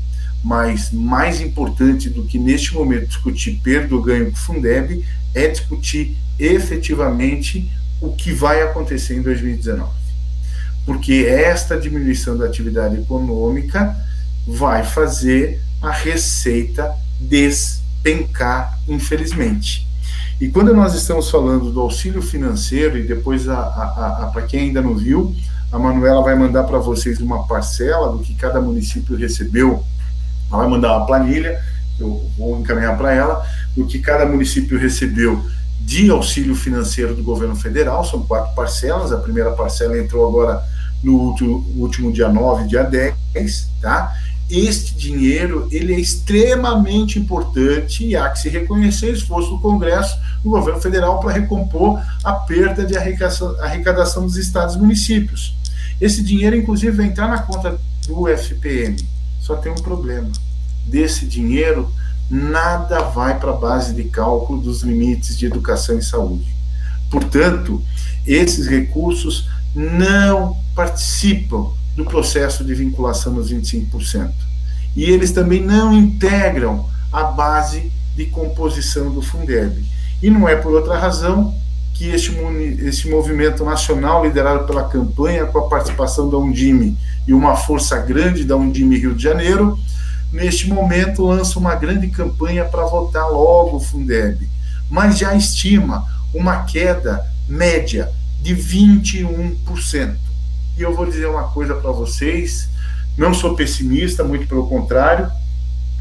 mas mais importante do que neste momento discutir perda ou ganho do Fundeb é discutir efetivamente o que vai acontecer em 2019. Porque esta diminuição da atividade econômica vai fazer a receita despencar, infelizmente. E quando nós estamos falando do auxílio financeiro, e depois, para quem ainda não viu, a Manuela vai mandar para vocês uma parcela do que cada município recebeu. Ela vai mandar uma planilha, eu vou encaminhar para ela, do que cada município recebeu de auxílio financeiro do governo federal. São 4 parcelas, a primeira parcela entrou agora no último dia 9, dia 10, tá? Este dinheiro, ele é extremamente importante e há que se reconhecer o esforço do Congresso, do governo federal, para recompor a perda de arrecadação dos estados e municípios. Esse dinheiro, inclusive, vai entrar na conta do FPM. Só tem um problema. Desse dinheiro, nada vai para a base de cálculo dos limites de educação e saúde. Portanto, esses recursos não participam do processo de vinculação nos 25%. E eles também não integram a base de composição do Fundeb. E não é por outra razão que este movimento nacional, liderado pela campanha, com a participação da Undime e uma força grande da Undime Rio de Janeiro, neste momento lança uma grande campanha para votar logo o Fundeb, mas já estima uma queda média de 21%. E eu vou dizer uma coisa para vocês, não sou pessimista, muito pelo contrário,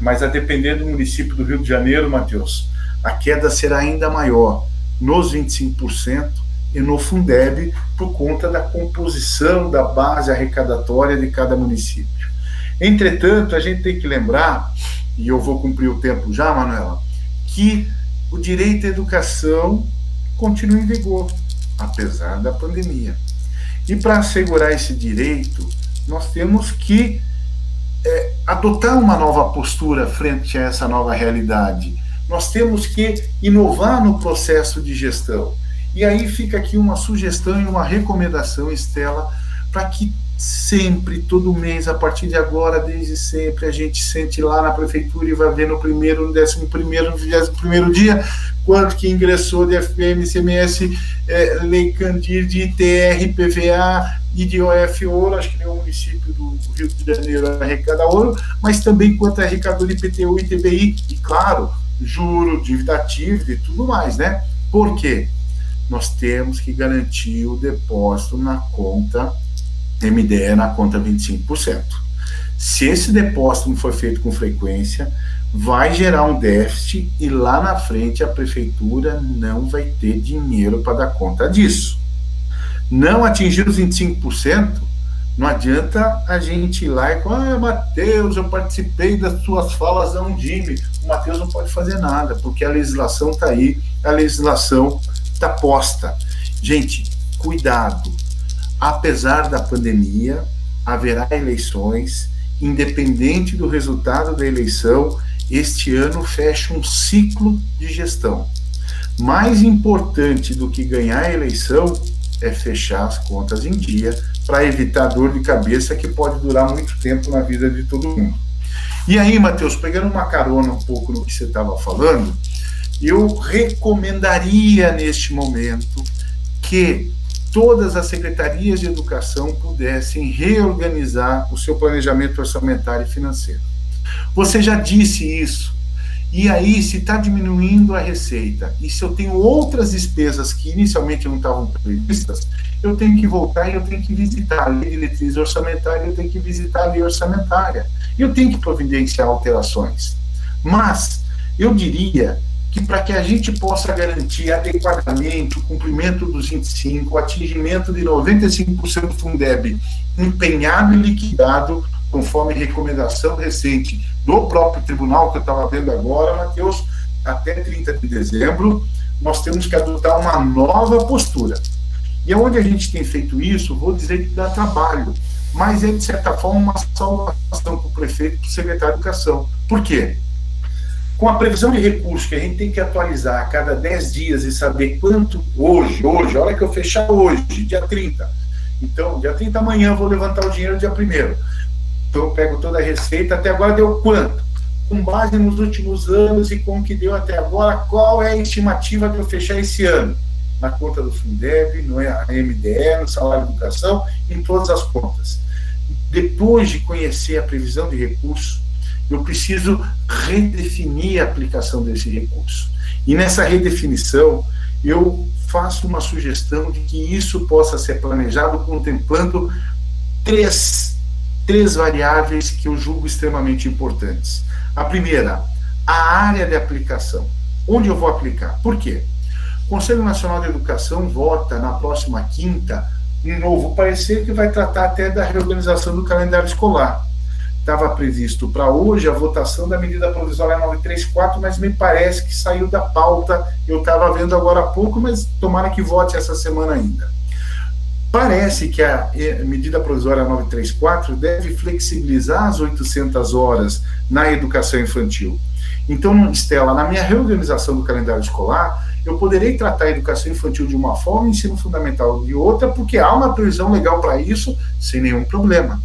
mas a depender do município do Rio de Janeiro, Matheus, a queda será ainda maior nos 25% e no Fundeb, por conta da composição da base arrecadatória de cada município. Entretanto, a gente tem que lembrar, e eu vou cumprir o tempo já, Manuela, que o direito à educação continua em vigor, apesar da pandemia. E para assegurar esse direito, nós temos que adotar uma nova postura frente a essa nova realidade. Nós temos que inovar no processo de gestão. E aí fica aqui uma sugestão e uma recomendação, Estela, para que sempre, todo mês, a partir de agora, desde sempre, a gente sente lá na prefeitura e vai ver no primeiro, no 11º, no 21º dia, quanto que ingressou de FPM, ICMS, Lei Candir, de ITR, PVA e de OF Ouro. Acho que nenhum município do Rio de Janeiro arrecada ouro, mas também quanto arrecadou de IPTU e ITBI, e claro, juro, dívida ativa e tudo mais, né? Por quê? Nós temos que garantir o depósito na conta MDE, na conta 25%. Se esse depósito não for feito com frequência, vai gerar um déficit e lá na frente a prefeitura não vai ter dinheiro para dar conta disso. Não atingir os 25%, não adianta a gente ir lá e falar: Matheus, eu participei das suas falas da Undime. O Matheus não pode fazer nada, porque a legislação está aí, a legislação está posta. Gente, cuidado. Apesar da pandemia, haverá eleições, independente do resultado da eleição, este ano fecha um ciclo de gestão. Mais importante do que ganhar a eleição é fechar as contas em dia, para evitar dor de cabeça que pode durar muito tempo na vida de todo mundo. E aí, Matheus, pegando uma carona um pouco no que você estava falando, eu recomendaria neste momento que todas as secretarias de educação pudessem reorganizar o seu planejamento orçamentário e financeiro. Você já disse isso. E aí, se está diminuindo a receita, e se eu tenho outras despesas que inicialmente não estavam previstas, eu tenho que voltar e eu tenho que visitar a lei de diretriz orçamentária, eu tenho que visitar a lei orçamentária, e eu tenho que providenciar alterações. Mas eu diria que para que a gente possa garantir adequadamente o cumprimento dos 25%, o atingimento de 95% do Fundeb empenhado e liquidado, conforme recomendação recente do próprio tribunal, que eu estava vendo agora, Matheus, até 30 de dezembro, nós temos que adotar uma nova postura. E onde a gente tem feito isso, vou dizer que dá trabalho, mas é, de certa forma, uma salvação para o prefeito e para o secretário de Educação. Por quê? Com a previsão de recursos que a gente tem que atualizar a cada 10 dias e saber quanto hoje, a hora que eu fechar hoje, dia 30. Então, dia 30 amanhã eu vou levantar o dinheiro dia 1º. Então eu pego toda a receita, até agora deu quanto? Com base nos últimos anos e com o que deu até agora, qual é a estimativa de eu fechar esse ano? Na conta do Fundeb, no MDE, no salário de educação, em todas as contas. Depois de conhecer a previsão de recursos, eu preciso redefinir a aplicação desse recurso. E nessa redefinição, eu faço uma sugestão de que isso possa ser planejado contemplando três variáveis que eu julgo extremamente importantes. A primeira, a área de aplicação. Onde eu vou aplicar? Por quê? O Conselho Nacional de Educação vota na próxima quinta um novo parecer que vai tratar até da reorganização do calendário escolar. Estava previsto para hoje a votação da medida provisória 934, mas me parece que saiu da pauta, eu estava vendo agora há pouco, mas tomara que vote essa semana ainda. Parece que a medida provisória 934 deve flexibilizar as 800 horas na educação infantil. Então, Estela, na minha reorganização do calendário escolar, eu poderei tratar a educação infantil de uma forma e ensino fundamental de outra, porque há uma previsão legal para isso, sem nenhum problema.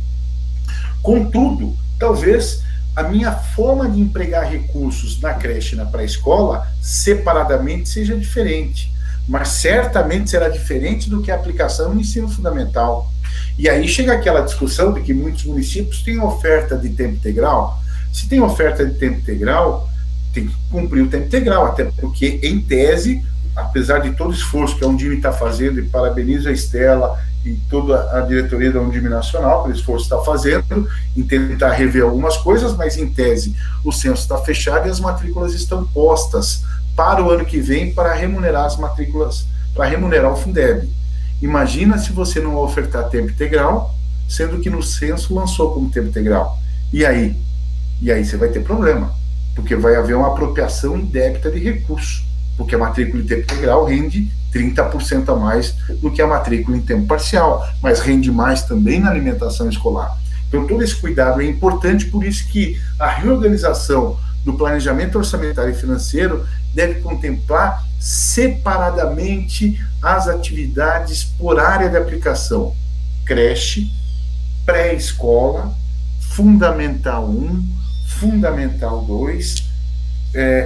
Contudo, talvez a minha forma de empregar recursos na creche e na pré-escola separadamente seja diferente, mas certamente será diferente do que a aplicação no ensino fundamental. E aí chega aquela discussão de que muitos municípios têm oferta de tempo integral. Se tem oferta de tempo integral, tem que cumprir o tempo integral, até porque, em tese, apesar de todo o esforço que a Undime está fazendo, e parabenizo a Estela e toda a diretoria da Undime Nacional pelo esforço que está fazendo, em tentar rever algumas coisas, mas, em tese, o censo está fechado e as matrículas estão postas para o ano que vem para remunerar as matrículas, para remunerar o Fundeb. Imagina se você não ofertar tempo integral, sendo que no censo lançou como tempo integral. E aí? E aí você vai ter problema, porque vai haver uma apropriação indébita de recursos, porque a matrícula em tempo integral rende 30% a mais do que a matrícula em tempo parcial, mas rende mais também na alimentação escolar. Então, todo esse cuidado é importante, por isso que a reorganização do planejamento orçamentário e financeiro deve contemplar separadamente as atividades por área de aplicação: creche, pré-escola, Fundamental 1, Fundamental 2,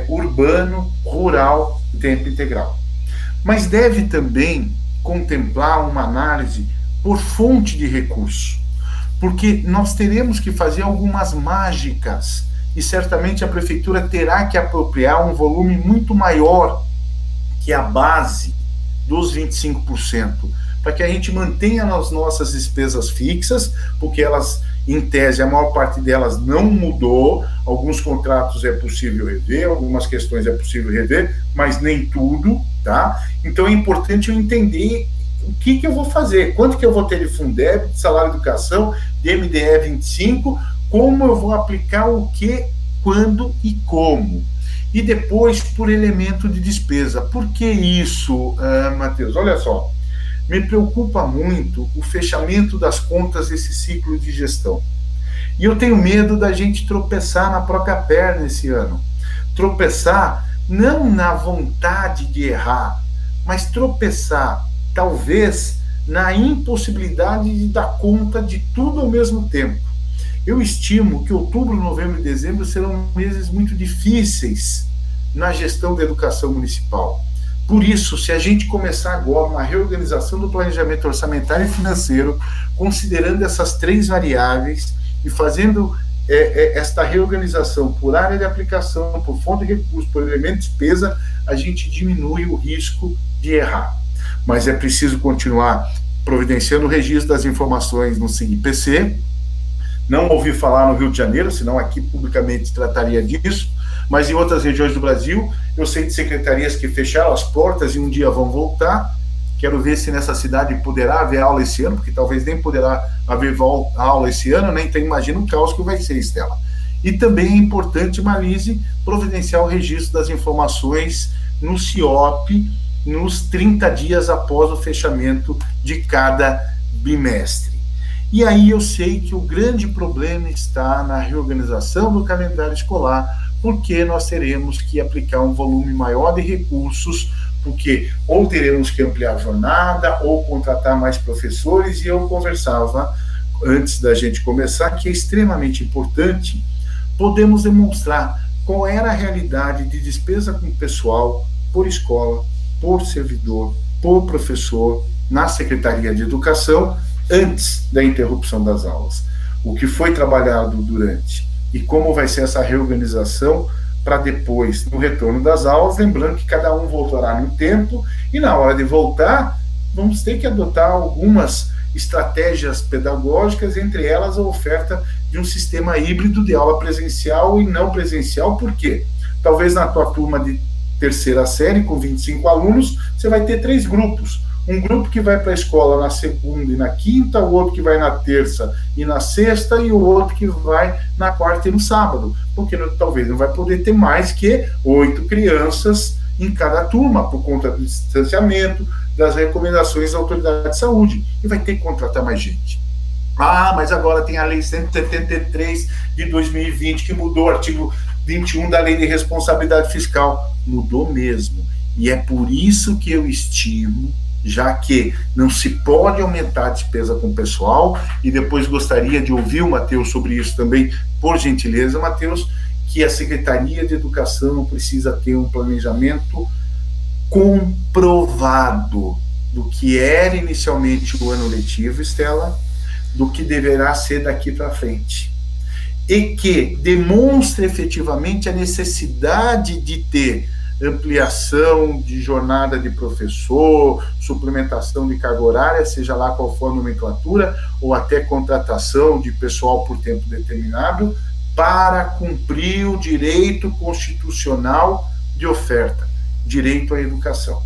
urbano, rural, tempo integral. Mas deve também contemplar uma análise por fonte de recurso, porque nós teremos que fazer algumas mágicas e certamente a prefeitura terá que apropriar um volume muito maior que a base dos 25%, para que a gente mantenha as nossas despesas fixas, porque elas, em tese, a maior parte delas não mudou, alguns contratos é possível rever, algumas questões é possível rever, mas nem tudo, tá? Então é importante eu entender o que eu vou fazer, quanto que eu vou ter de Fundeb, de salário de educação, de MDE 25, como eu vou aplicar o que, quando e como. E depois por elemento de despesa. Por que isso, Matheus? Olha só, me preocupa muito o fechamento das contas desse ciclo de gestão. E eu tenho medo da gente tropeçar na própria perna esse ano. Tropeçar não na vontade de errar, mas tropeçar, talvez, na impossibilidade de dar conta de tudo ao mesmo tempo. Eu estimo que outubro, novembro e dezembro serão meses muito difíceis na gestão da educação municipal. Por isso, se a gente começar agora uma reorganização do planejamento orçamentário e financeiro, considerando essas três variáveis e fazendo esta reorganização por área de aplicação, por fonte de recursos, por elemento de despesa, a gente diminui o risco de errar. Mas é preciso continuar providenciando o registro das informações no SIGPC. Não ouvi falar no Rio de Janeiro, senão aqui publicamente trataria disso, mas em outras regiões do Brasil, eu sei de secretarias que fecharam as portas e um dia vão voltar. Quero ver se nessa cidade poderá haver aula esse ano, porque talvez nem poderá haver aula esse ano, né? Então imagina o caos que vai ser, Estela. E também é importante, Marlise, providenciar o registro das informações no CIOP, nos 30 dias após o fechamento de cada bimestre. E aí eu sei que o grande problema está na reorganização do calendário escolar, porque nós teremos que aplicar um volume maior de recursos, porque ou teremos que ampliar a jornada, ou contratar mais professores, e eu conversava, antes da gente começar, que é extremamente importante podemos demonstrar qual era a realidade de despesa com pessoal, por escola, por servidor, por professor, na Secretaria de Educação, antes da interrupção das aulas. O que foi trabalhado durante e como vai ser essa reorganização para depois, no retorno das aulas, lembrando que cada um voltará no tempo e na hora de voltar, vamos ter que adotar algumas estratégias pedagógicas, entre elas a oferta de um sistema híbrido de aula presencial e não presencial. Por quê? Talvez na tua turma de terceira série, com 25 alunos, você vai ter 3 grupos. Um grupo que vai para a escola na segunda e na quinta, o outro que vai na terça e na sexta, e o outro que vai na quarta e no sábado, porque talvez não vai poder ter mais que 8 crianças em cada turma, por conta do distanciamento, das recomendações da autoridade de saúde, e vai ter que contratar mais gente. Ah, mas agora tem a Lei 173 de 2020, que mudou o artigo 21 da Lei de Responsabilidade Fiscal. Mudou mesmo. E é por isso que eu estimo, já que não se pode aumentar a despesa com o pessoal, e depois gostaria de ouvir o Matheus sobre isso também, por gentileza, Matheus, que a Secretaria de Educação precisa ter um planejamento comprovado do que era inicialmente o ano letivo, Estela, do que deverá ser daqui para frente, e que demonstre efetivamente a necessidade de ter ampliação de jornada de professor, suplementação de carga horária, seja lá qual for a nomenclatura, ou até contratação de pessoal por tempo determinado, para cumprir o direito constitucional de oferta, direito à educação.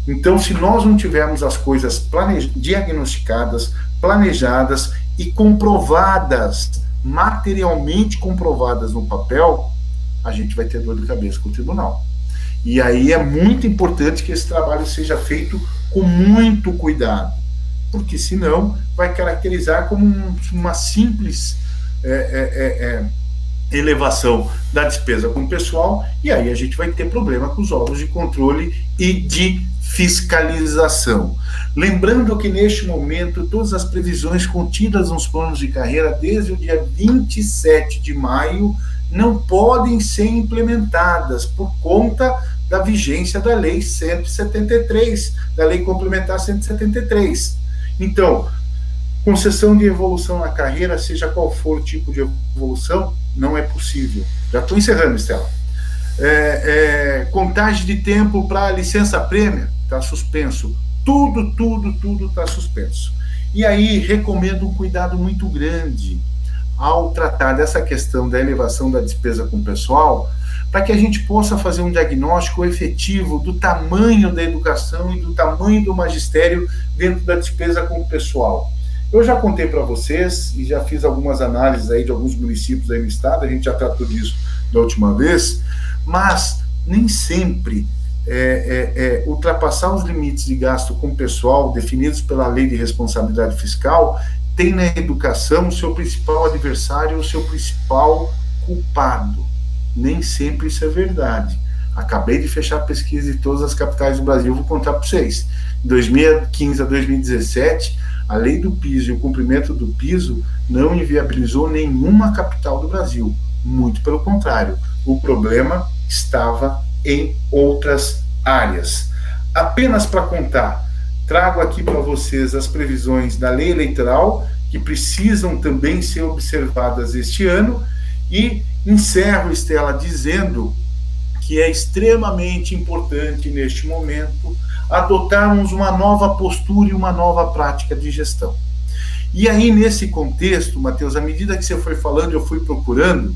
Então, se nós não tivermos as coisas diagnosticadas, planejadas e comprovadas, materialmente comprovadas no papel, a gente vai ter dor de cabeça com o tribunal. E aí é muito importante que esse trabalho seja feito com muito cuidado, porque senão vai caracterizar como uma simples elevação da despesa com o pessoal, e aí a gente vai ter problema com os órgãos de controle e de fiscalização. Lembrando que neste momento todas as previsões contidas nos planos de carreira desde o dia 27 de maio não podem ser implementadas por conta da vigência da Lei 173, da Lei Complementar 173. Então, concessão de evolução na carreira, seja qual for o tipo de evolução, não é possível. Já estou encerrando, Estela. Contagem de tempo para licença-prêmio está suspenso. Tudo está suspenso. E aí, recomendo um cuidado muito grande ao tratar dessa questão da elevação da despesa com o pessoal, para que a gente possa fazer um diagnóstico efetivo do tamanho da educação e do tamanho do magistério dentro da despesa com o pessoal. Eu já contei para vocês e já fiz algumas análises aí de alguns municípios aí no estado, a gente já tratou disso da última vez, mas nem sempre ultrapassar os limites de gasto com o pessoal definidos pela Lei de Responsabilidade Fiscal tem na educação o seu principal adversário, o seu principal culpado. Nem sempre isso é verdade. Acabei de fechar a pesquisa de todas as capitais do Brasil, vou contar para vocês. De 2015 a 2017, a lei do piso e o cumprimento do piso não inviabilizou nenhuma capital do Brasil. Muito pelo contrário, o problema estava em outras áreas. Apenas para contar, trago aqui para vocês as previsões da lei eleitoral, que precisam também ser observadas este ano, e encerro, Estela, dizendo que é extremamente importante neste momento adotarmos uma nova postura e uma nova prática de gestão. E aí, nesse contexto, Matheus, à medida que você foi falando, eu fui procurando,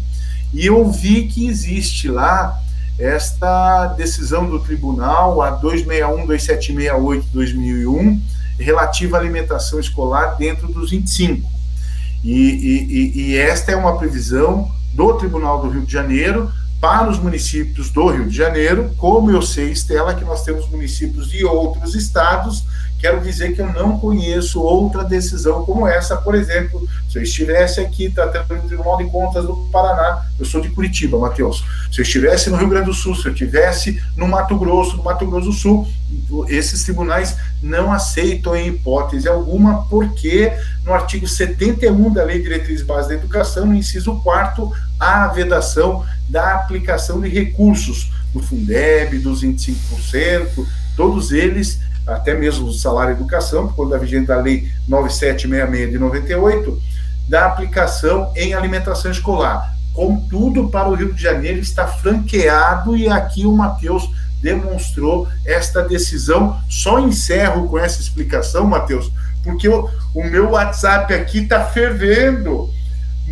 e eu vi que existe lá esta decisão do tribunal, a 261-2768-2001, relativa à alimentação escolar dentro dos 25. E esta é uma previsão do Tribunal do Rio de Janeiro para os municípios do Rio de Janeiro, como eu sei, Estela, que nós temos municípios de outros estados Quero dizer que eu não conheço outra decisão como essa. Por exemplo, se eu estivesse aqui tratando no Tribunal de Contas do Paraná, eu sou de Curitiba, Matheus, se eu estivesse no Rio Grande do Sul, se eu estivesse no Mato Grosso do Sul, esses tribunais não aceitam em hipótese alguma, porque no artigo 71 da Lei de Diretrizes Básicas da Educação, no inciso 4º, há a vedação da aplicação de recursos do Fundeb, dos 25%, todos eles, até mesmo o salário educação, por conta da vigência da Lei 9766 de 98, da aplicação em alimentação escolar. Contudo, para o Rio de Janeiro está franqueado, e aqui o Matheus demonstrou esta decisão. Só encerro com essa explicação, Matheus, porque o meu WhatsApp aqui está fervendo.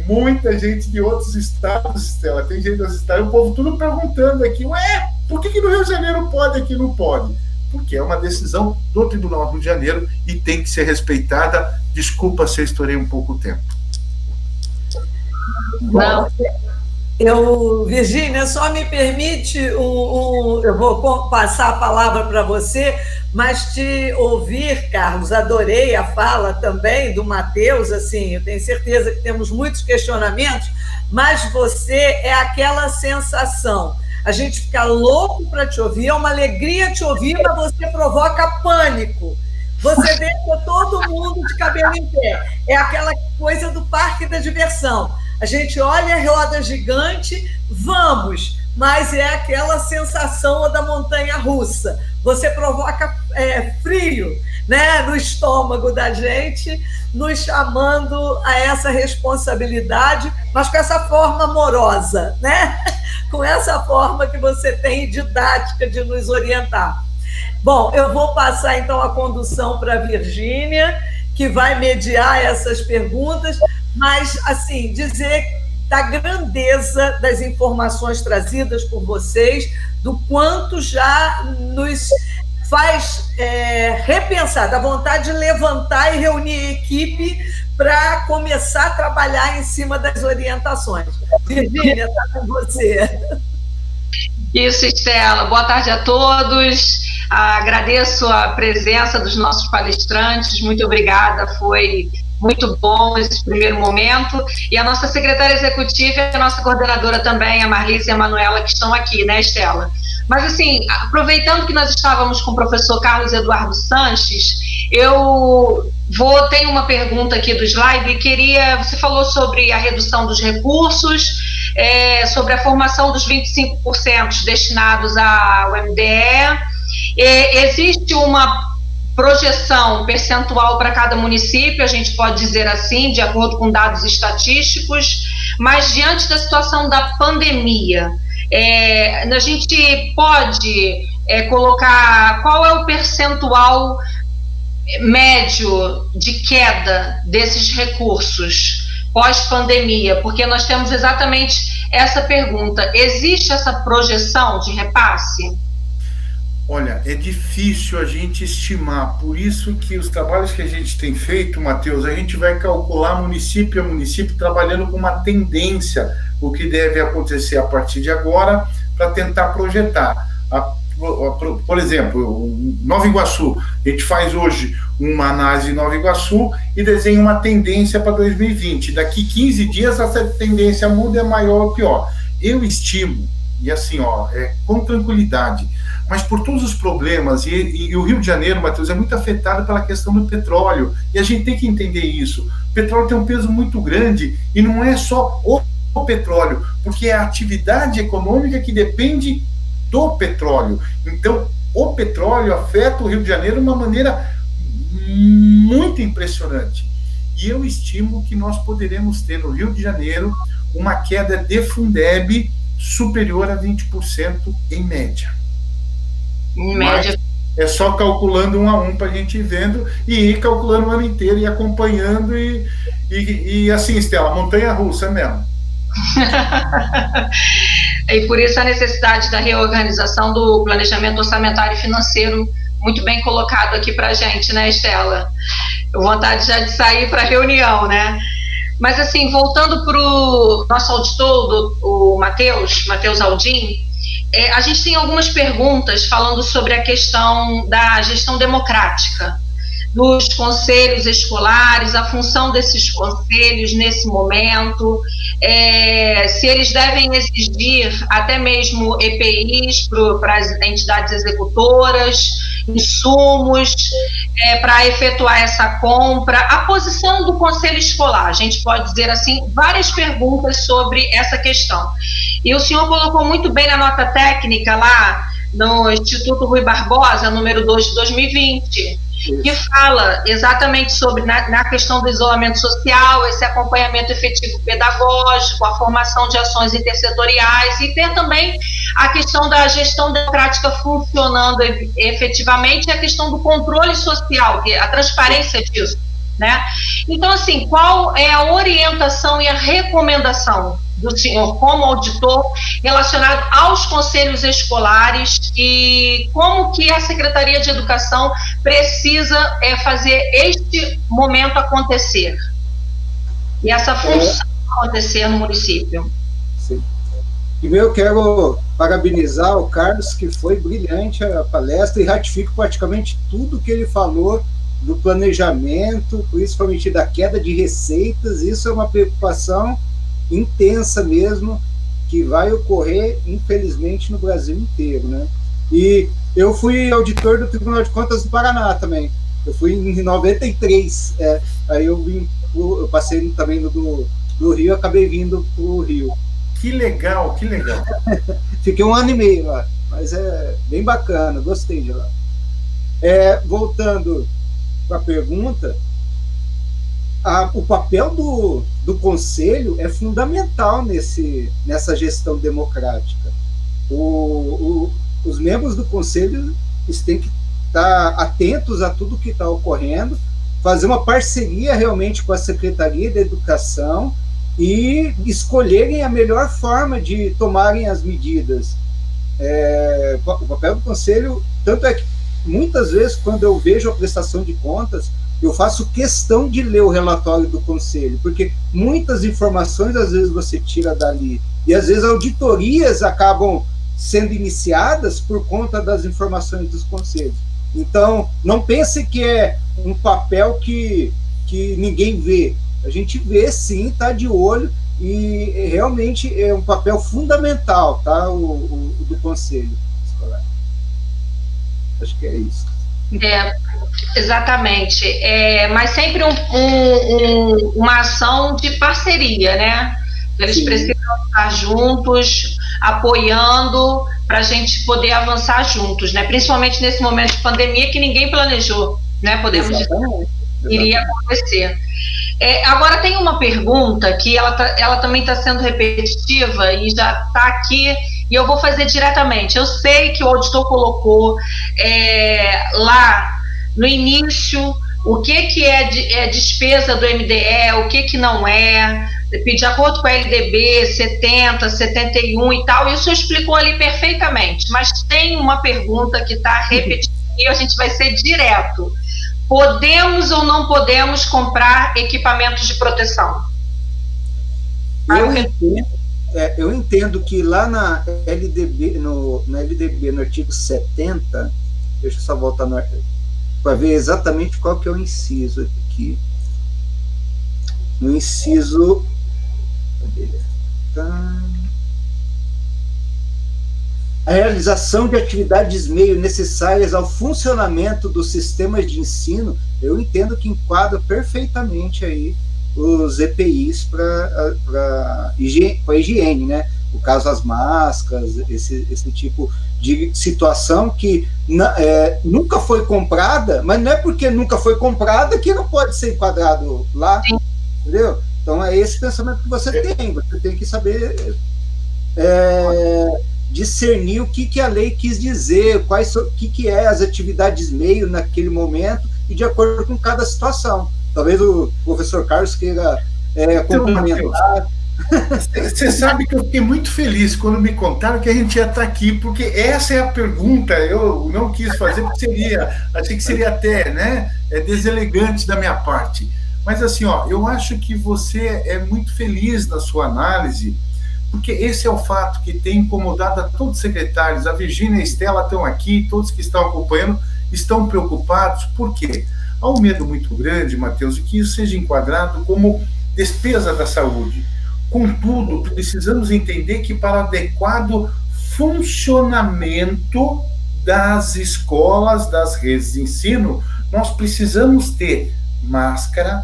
Muita gente de outros estados, Estela, tem gente dos estados, o povo tudo perguntando aqui, ué, por que no Rio de Janeiro pode, aqui não pode? Porque é uma decisão do Tribunal do Rio de Janeiro e tem que ser respeitada. Desculpa se eu estourei um pouco o tempo. Não. Virgínia, só me permite, eu vou passar a palavra para você, mas te ouvir, Carlos, adorei a fala também do Matheus, assim, eu tenho certeza que temos muitos questionamentos, mas você é aquela sensação, a gente fica louco para te ouvir, é uma alegria te ouvir, mas você provoca pânico. Você deixa todo mundo de cabelo em pé. É aquela coisa do parque da diversão. A gente olha a roda gigante, vamos, mas é aquela sensação da montanha-russa. Você provoca frio, né, no estômago da gente, nos chamando a essa responsabilidade, mas com essa forma amorosa, né? Com essa forma que você tem didática de nos orientar. Bom, eu vou passar, então, a condução para a Virgínia, que vai mediar essas perguntas, mas, assim, dizer da grandeza das informações trazidas por vocês, do quanto já nos faz repensar, da vontade de levantar e reunir equipe para começar a trabalhar em cima das orientações. Virgínia, está com você. Isso, Estela. Boa tarde a todos. Agradeço a presença dos nossos palestrantes. Muito obrigada. Foi muito bom esse primeiro momento. E a nossa secretária executiva e a nossa coordenadora também, a Marlise e a Manuela, que estão aqui, né, Estela? Mas, assim, aproveitando que nós estávamos com o professor Carlos Eduardo Sanches, tenho uma pergunta aqui do slide. Você falou sobre a redução dos recursos, sobre a formação dos 25% destinados ao MDE. Existe uma projeção percentual para cada município, a gente pode dizer assim, de acordo com dados estatísticos, mas diante da situação da pandemia, a gente pode colocar qual é o percentual médio de queda desses recursos pós-pandemia, porque nós temos exatamente essa pergunta. Existe essa projeção de repasse? Olha, é difícil a gente estimar, por isso que os trabalhos que a gente tem feito, Matheus, a gente vai calcular município a município, trabalhando com uma tendência, o que deve acontecer a partir de agora, para tentar projetar. Por exemplo, Nova Iguaçu, a gente faz hoje uma análise de Nova Iguaçu e desenha uma tendência para 2020. Daqui 15 dias, essa tendência muda, é maior ou pior. Eu estimo, e assim, com tranquilidade, mas por todos os problemas, e o Rio de Janeiro, Matheus, é muito afetado pela questão do petróleo, e a gente tem que entender isso. O petróleo tem um peso muito grande, e não é só o petróleo, porque é a atividade econômica que depende do petróleo. Então, o petróleo afeta o Rio de Janeiro de uma maneira muito impressionante. E eu estimo que nós poderemos ter no Rio de Janeiro uma queda de Fundeb superior a 20% em média. Em média. É só calculando 1 a 1 para a gente ir vendo e ir calculando o ano inteiro e acompanhando e assim, Estela, montanha-russa mesmo. E por isso a necessidade da reorganização do planejamento orçamentário e financeiro, muito bem colocado aqui para a gente, né, Estela? Vontade já de sair para a reunião, né? Mas, assim, voltando para o nosso auditor, o Matheus Aldin, a gente tem algumas perguntas falando sobre a questão da gestão democrática. dos conselhos escolares, a função desses conselhos nesse momento, se eles devem exigir até mesmo EPIs para as entidades executoras, insumos para efetuar essa compra, a posição do conselho escolar, a gente pode dizer assim, várias perguntas sobre essa questão. E o senhor colocou muito bem na nota técnica lá, no Instituto Rui Barbosa, número 2 de 2020, que fala exatamente sobre, na questão do isolamento social, esse acompanhamento efetivo pedagógico, a formação de ações intersetoriais e ter também a questão da gestão democrática funcionando efetivamente e a questão do controle social, a transparência disso, né? Então, assim, qual é a orientação e a recomendação do senhor como auditor relacionado aos conselhos escolares e como que a Secretaria de Educação precisa fazer este momento acontecer e essa função acontecer no município? Sim. Primeiro eu quero parabenizar o Carlos, que foi brilhante a palestra, e ratifico praticamente tudo que ele falou do planejamento, principalmente da queda de receitas. Isso é uma preocupação intensa mesmo, que vai ocorrer, infelizmente, no Brasil inteiro, né? E eu fui auditor do Tribunal de Contas do Paraná também. Eu fui em 93, aí eu passei também do Rio, acabei vindo para o Rio. Que legal, que legal. Fiquei 1 ano e meio lá, mas é bem bacana, gostei de lá. Voltando para a pergunta, o papel do Conselho é fundamental nessa gestão democrática. Os membros do Conselho têm que estar atentos a tudo que está ocorrendo, fazer uma parceria realmente com a Secretaria da Educação e escolherem a melhor forma de tomarem as medidas. O papel do Conselho, tanto é que muitas vezes, quando eu vejo a prestação de contas, eu faço questão de ler o relatório do Conselho, porque muitas informações, às vezes, você tira dali, e às vezes auditorias acabam sendo iniciadas por conta das informações dos Conselhos. Então, não pense que é um papel que ninguém vê. A gente vê, sim, está de olho, e realmente é um papel fundamental, tá, o do Conselho Escolar. Acho que é isso. Exatamente, mas sempre uma ação de parceria, né? Eles precisam estar juntos, apoiando, para a gente poder avançar juntos, né? Principalmente nesse momento de pandemia que ninguém planejou, né? Podemos dizer que iria acontecer. Agora tem uma pergunta que ela também está sendo repetitiva e já está aqui, e eu vou fazer diretamente. Eu sei que o auditor colocou lá no início o que é despesa do MDE, o que não é, de acordo com a LDB 70, 71 e tal, e o senhor explicou ali perfeitamente, mas tem uma pergunta que está repetida e a gente vai ser direto. Podemos ou não podemos comprar equipamentos de proteção? Eu entendo que lá na LDB, no artigo 70, deixa eu só voltar para ver exatamente qual que é o inciso aqui. No inciso... A realização de atividades meio necessárias ao funcionamento dos sistemas de ensino, eu entendo que enquadra perfeitamente aí os EPIs para higiene, né? No caso, as máscaras, esse tipo de situação que nunca foi comprada, mas não é porque nunca foi comprada que não pode ser enquadrado lá, entendeu? Então é esse pensamento que você tem que saber discernir o que a lei quis dizer, o que é as atividades meio naquele momento e de acordo com cada situação. Talvez o professor Carlos queira complementar. Você sabe que eu fiquei muito feliz quando me contaram que a gente ia estar aqui, porque essa é a pergunta. Eu não quis fazer porque achei que seria até, né, deselegante da minha parte. Mas assim, eu acho que você é muito feliz na sua análise, porque esse é o fato que tem incomodado a todos os secretários. A Virgínia e a Estela estão aqui, todos que estão acompanhando estão preocupados. Por quê? Há um medo muito grande, Matheus, de que isso seja enquadrado como despesa da saúde. Contudo, precisamos entender que para adequado funcionamento das escolas, das redes de ensino, nós precisamos ter máscara,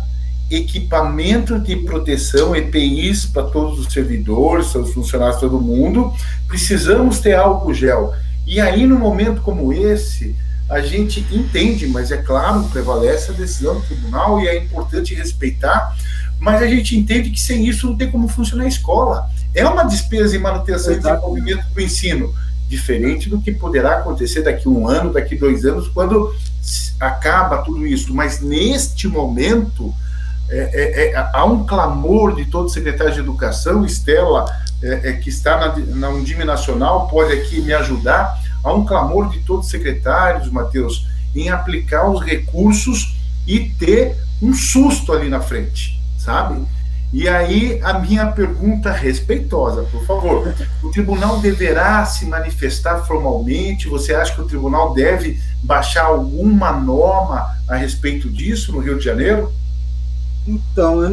equipamento de proteção, EPIs para todos os servidores, todos os funcionários, todo mundo. Precisamos ter álcool gel. E aí, num momento como esse, a gente entende, mas é claro, prevalece a decisão do tribunal e é importante respeitar, mas a gente entende que sem isso não tem como funcionar a escola. É uma despesa em manutenção e desenvolvimento do ensino, diferente do que poderá acontecer daqui a 1 ano, daqui a 2 anos, quando acaba tudo isso. Mas neste momento, há um clamor de todos os secretários de educação, Estela, que está na Undime Nacional, pode aqui me ajudar, há um clamor de todos os secretários, Matheus, em aplicar os recursos e ter um susto ali na frente, sabe? E aí, a minha pergunta respeitosa, por favor, o tribunal deverá se manifestar formalmente? Você acha que o tribunal deve baixar alguma norma a respeito disso no Rio de Janeiro? Então,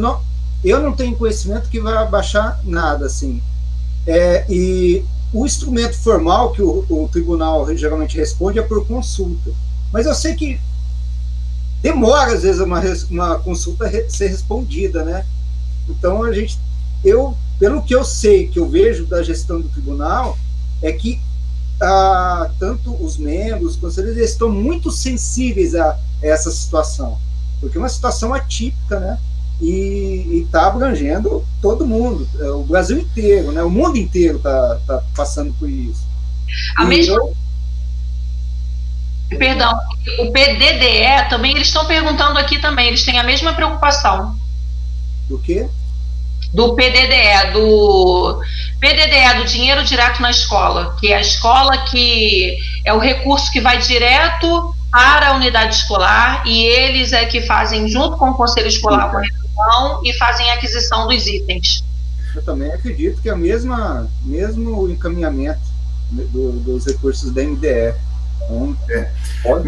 eu não tenho conhecimento que vai baixar nada, assim. E o instrumento formal que o tribunal geralmente responde é por consulta. Mas eu sei que demora, às vezes, uma consulta ser respondida, né? Então, pelo que eu sei, que eu vejo da gestão do tribunal, é que tanto os membros, os conselheiros, eles estão muito sensíveis a essa situação, porque é uma situação atípica, né? E está abrangendo todo mundo, o Brasil inteiro, né? O mundo inteiro está passando por isso. Perdão, o PDDE também, eles estão perguntando aqui também, eles têm a mesma preocupação. Do quê? Do PDDE, do dinheiro direto na escola, que é a escola que é o recurso que vai direto para a unidade escolar, e eles é que fazem, junto com o conselho escolar, a revisão e fazem a aquisição dos itens. Eu também acredito que é o mesmo encaminhamento dos recursos da MDE. Então,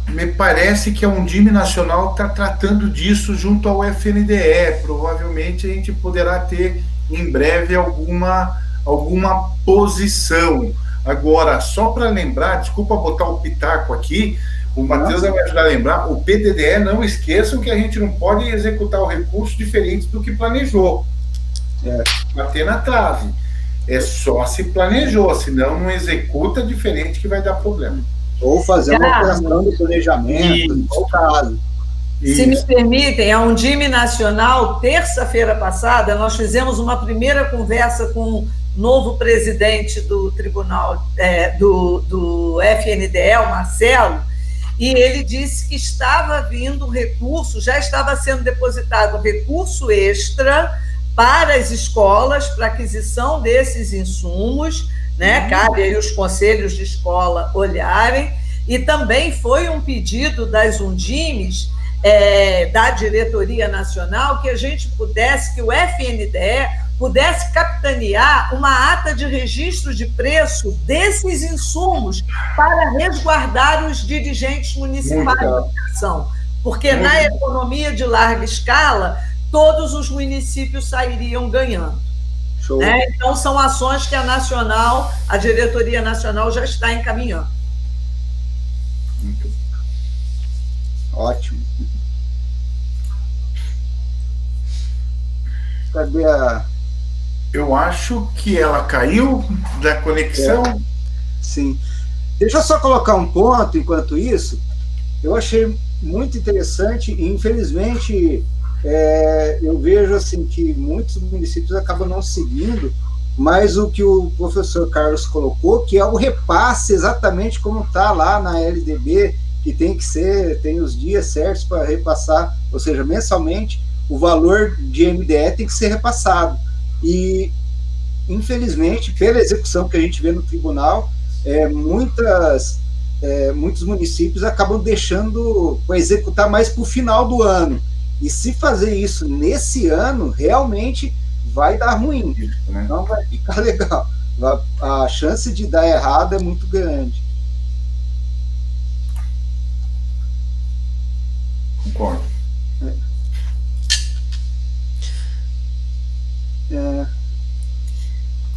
me parece que a Undime Nacional está tratando disso junto ao FNDE. Provavelmente a gente poderá ter em breve alguma posição. Agora, só para lembrar, desculpa botar o pitaco aqui, o Matheus vai me ajudar a lembrar, o PDDE, não esqueçam que a gente não pode executar o recurso diferente do que planejou. Bater na trave. É só se planejou, senão não executa diferente que vai dar problema. Ou fazer uma operação de planejamento, no caso. Se me permitem, a Undime Nacional, terça-feira passada, nós fizemos uma primeira conversa com o novo presidente do tribunal, do FNDE, o Marcelo, e ele disse que estava vindo um recurso, já estava sendo depositado um recurso extra para as escolas, para aquisição desses insumos, né? Cabe aí os conselhos de escola olharem, e também foi um pedido das Undimes, da diretoria nacional, que a gente pudesse, que o FNDE pudesse capitanear uma ata de registro de preço desses insumos para resguardar os dirigentes municipais de educação, porque na economia de larga escala, todos os municípios sairiam ganhando. Né? Então, são ações que a diretoria nacional já está encaminhando. Muito ótimo. Cadê a... Eu acho que ela caiu da conexão. Sim. Deixa eu só colocar um ponto enquanto isso. Eu achei muito interessante e, infelizmente, eu vejo assim, que muitos municípios acabam não seguindo, mas o que o professor Carlos colocou, que é o repasse exatamente como está lá na LDB, que tem os dias certos para repassar, ou seja, mensalmente, o valor de MDE tem que ser repassado. E, infelizmente, pela execução que a gente vê no tribunal, muitos municípios acabam deixando para executar mais para o final do ano. E se fazer isso nesse ano, realmente vai dar ruim, né? Não vai ficar legal. A chance de dar errado é muito grande. Concordo.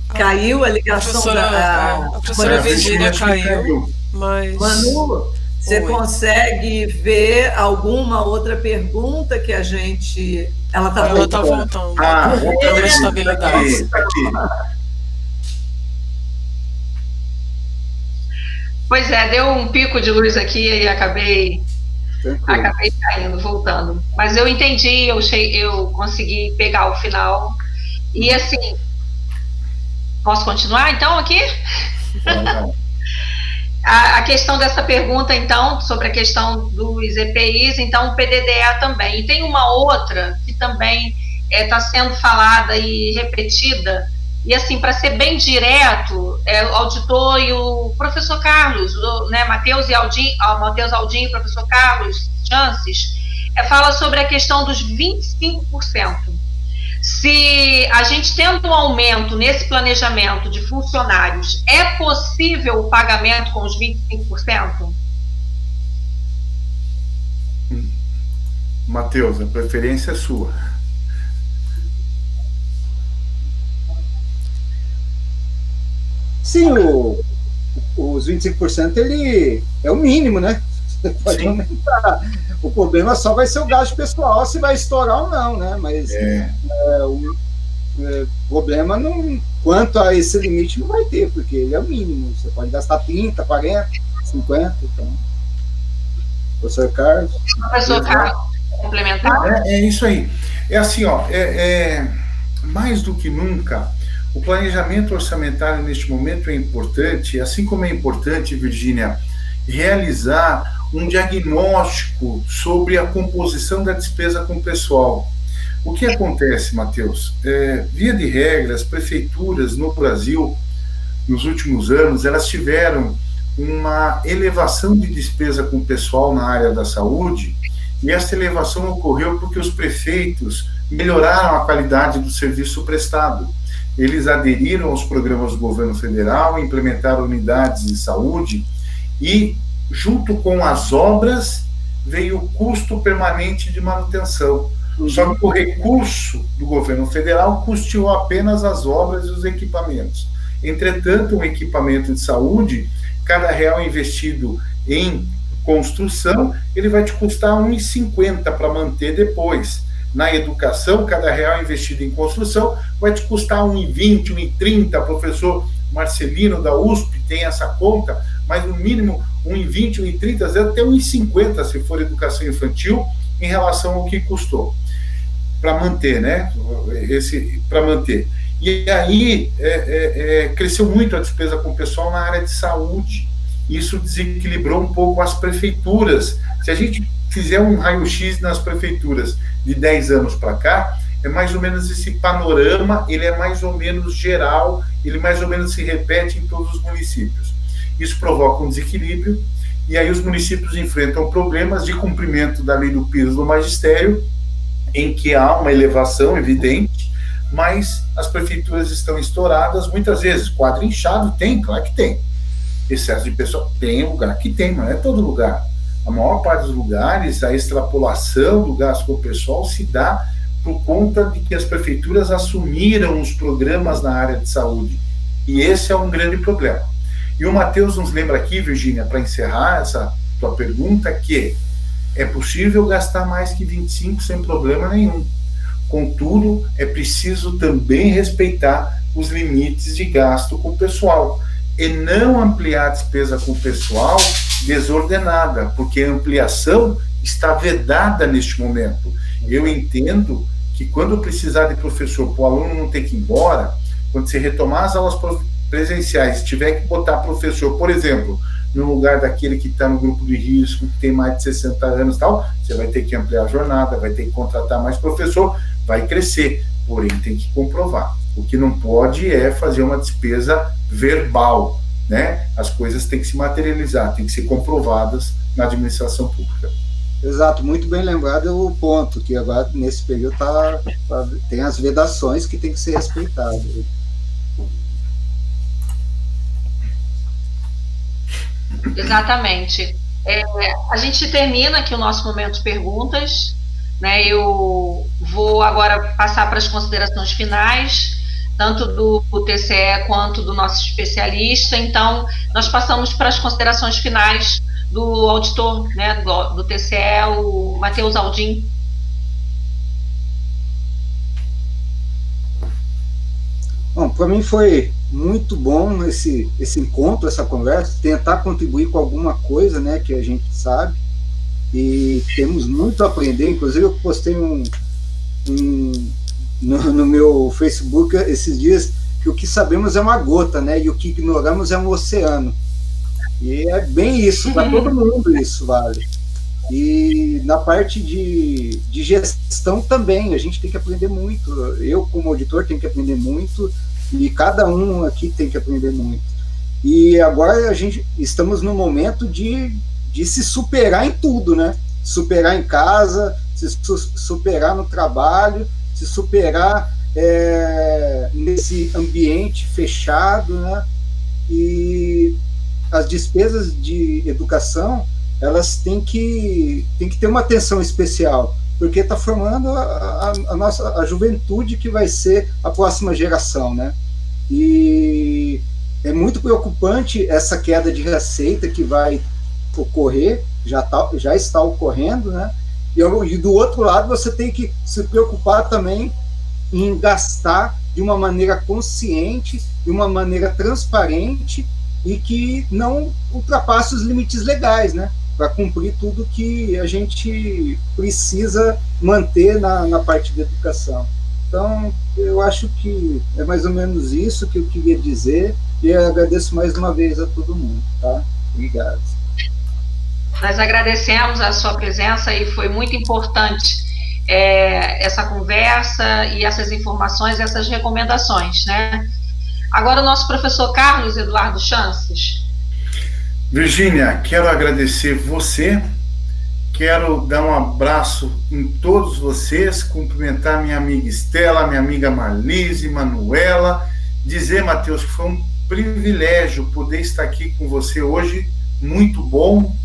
Caiu a ligação a professora Virgínia caiu, mas... Manu, você consegue ver alguma outra pergunta que a gente... Ela está voltando. Outra estabilidade. Aqui. Pois é, deu um pico de luz aqui e acabei caindo, voltando. Mas eu entendi, eu consegui pegar o final. E assim, posso continuar então aqui? A questão dessa pergunta, então, sobre a questão dos EPIs, então o PDDE também. E tem uma outra que também está sendo falada e repetida, e assim, para ser bem direto, o auditor e o professor Carlos, né, Matheus Aldin e o professor Carlos Chances, fala sobre a questão dos 25%. Se a gente tendo um aumento nesse planejamento de funcionários, é possível o pagamento com os 25%? Matheus, a preferência é sua. Sim, os 25% ele é o mínimo, né? Você pode aumentar. O problema só vai ser o gasto pessoal, se vai estourar ou não, né? Mas o problema não, quanto a esse limite não vai ter, porque ele é o mínimo. Você pode gastar 30, 40, 50. Então. Professor Carlos. Professor Carlos, complementar? É isso aí. É assim, ó, mais do que nunca, o planejamento orçamentário neste momento é importante, assim como é importante, Virgínia, realizar um diagnóstico sobre a composição da despesa com o pessoal. O que acontece, Matheus? Via de regra, as prefeituras no Brasil, nos últimos anos, elas tiveram uma elevação de despesa com o pessoal na área da saúde, e essa elevação ocorreu porque os prefeitos melhoraram a qualidade do serviço prestado. Eles aderiram aos programas do governo federal, implementaram unidades de saúde e, junto com as obras, veio o custo permanente de manutenção. Só que o recurso do governo federal custeou apenas as obras e os equipamentos. Entretanto, um equipamento de saúde, cada real investido em construção, ele vai te custar R$ 1,50 para manter depois. Na educação, cada real investido em construção vai te custar R$ 1,20, R$ 1,30. Professor Marcelino da USP tem essa conta, mas no mínimo R$ 1,20, R$ 1,30, até R$ 1,50 se for educação infantil, em relação ao que custou para manter, né? Para manter. E aí cresceu muito a despesa com o pessoal na área de saúde. Isso desequilibrou um pouco as prefeituras. Se a gente fizer um raio-x nas prefeituras de 10 anos para cá, é mais ou menos esse panorama, ele é mais ou menos geral, ele mais ou menos se repete em todos os municípios. Isso provoca um desequilíbrio, e aí os municípios enfrentam problemas de cumprimento da lei do piso do magistério, em que há uma elevação evidente, mas as prefeituras estão estouradas, muitas vezes. Quadro inchado tem, claro que tem. Excesso de pessoal tem lugar que tem, mas não é todo lugar. A maior parte dos lugares, a extrapolação do gasto com o pessoal se dá por conta de que as prefeituras assumiram os programas na área de saúde. E esse é um grande problema. E o Matheus nos lembra aqui, Virgínia, para encerrar essa tua pergunta, que é possível gastar mais que 25 sem problema nenhum. Contudo, é preciso também respeitar os limites de gasto com o pessoal e não ampliar a despesa com o pessoal desordenada, porque a ampliação está vedada neste momento. Eu entendo que quando precisar de professor para o aluno não ter que ir embora, quando você retomar as aulas presenciais, tiver que botar professor, por exemplo, no lugar daquele que está no grupo de risco, que tem mais de 60 anos e tal, você vai ter que ampliar a jornada, vai ter que contratar mais professor, vai crescer, porém tem que comprovar. O que não pode é fazer uma despesa verbal, né? As coisas têm que se materializar, têm que ser comprovadas na administração pública. Exato, muito bem lembrado o ponto, que agora nesse período tem as vedações que tem que ser respeitadas. Exatamente. A gente termina aqui o nosso momento de perguntas, né? Eu vou agora passar para as considerações finais, tanto do TCE quanto do nosso especialista. Então, nós passamos para as considerações finais do auditor, né, do TCE, o Matheus Aldin. Bom, para mim foi muito bom esse encontro, essa conversa, tentar contribuir com alguma coisa, né, que a gente sabe, e temos muito a aprender. Inclusive eu postei no meu Facebook esses dias que o que sabemos é uma gota, né, e o que ignoramos é um oceano. E é bem isso, para todo mundo isso vale. E na parte de gestão também, a gente tem que aprender muito. Eu, como auditor, tenho que aprender muito, e cada um aqui tem que aprender muito. E agora estamos no momento de se superar em tudo, né? Superar em casa, se superar no trabalho, se superar nesse ambiente fechado, né? E as despesas de educação, elas têm que ter uma atenção especial, porque está formando a juventude que vai ser a próxima geração, né? E é muito preocupante essa queda de receita que vai ocorrer, já está ocorrendo, né? E do outro lado, você tem que se preocupar também em gastar de uma maneira consciente, de uma maneira transparente, e que não ultrapasse os limites legais, né? Para cumprir tudo que a gente precisa manter na parte de educação. Então, eu acho que é mais ou menos isso que eu queria dizer, e eu agradeço mais uma vez a todo mundo, tá? Obrigado. Nós agradecemos a sua presença, e foi muito importante essa conversa e essas informações, essas recomendações, né? Agora o nosso professor Carlos Eduardo Chances. Virgínia, quero agradecer você, quero dar um abraço em todos vocês, cumprimentar minha amiga Estela, minha amiga Marlise, Manuela, dizer, Matheus, que foi um privilégio poder estar aqui com você hoje, muito bom,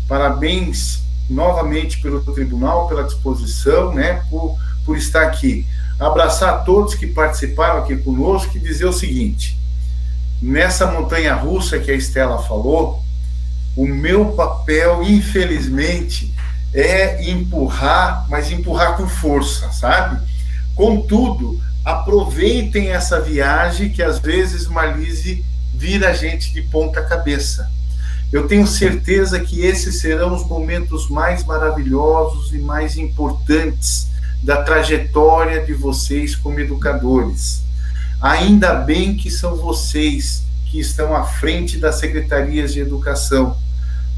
parabéns novamente pelo tribunal, pela disposição, né, por estar aqui. Abraçar a todos que participaram aqui conosco e dizer o seguinte: nessa montanha-russa que a Estela falou, o meu papel, infelizmente, é empurrar, mas empurrar com força, sabe? Contudo, aproveitem essa viagem que às vezes Marlise vira a gente de ponta cabeça. Eu tenho certeza que esses serão os momentos mais maravilhosos e mais importantes da trajetória de vocês como educadores. Ainda bem que são vocês que estão à frente das secretarias de educação.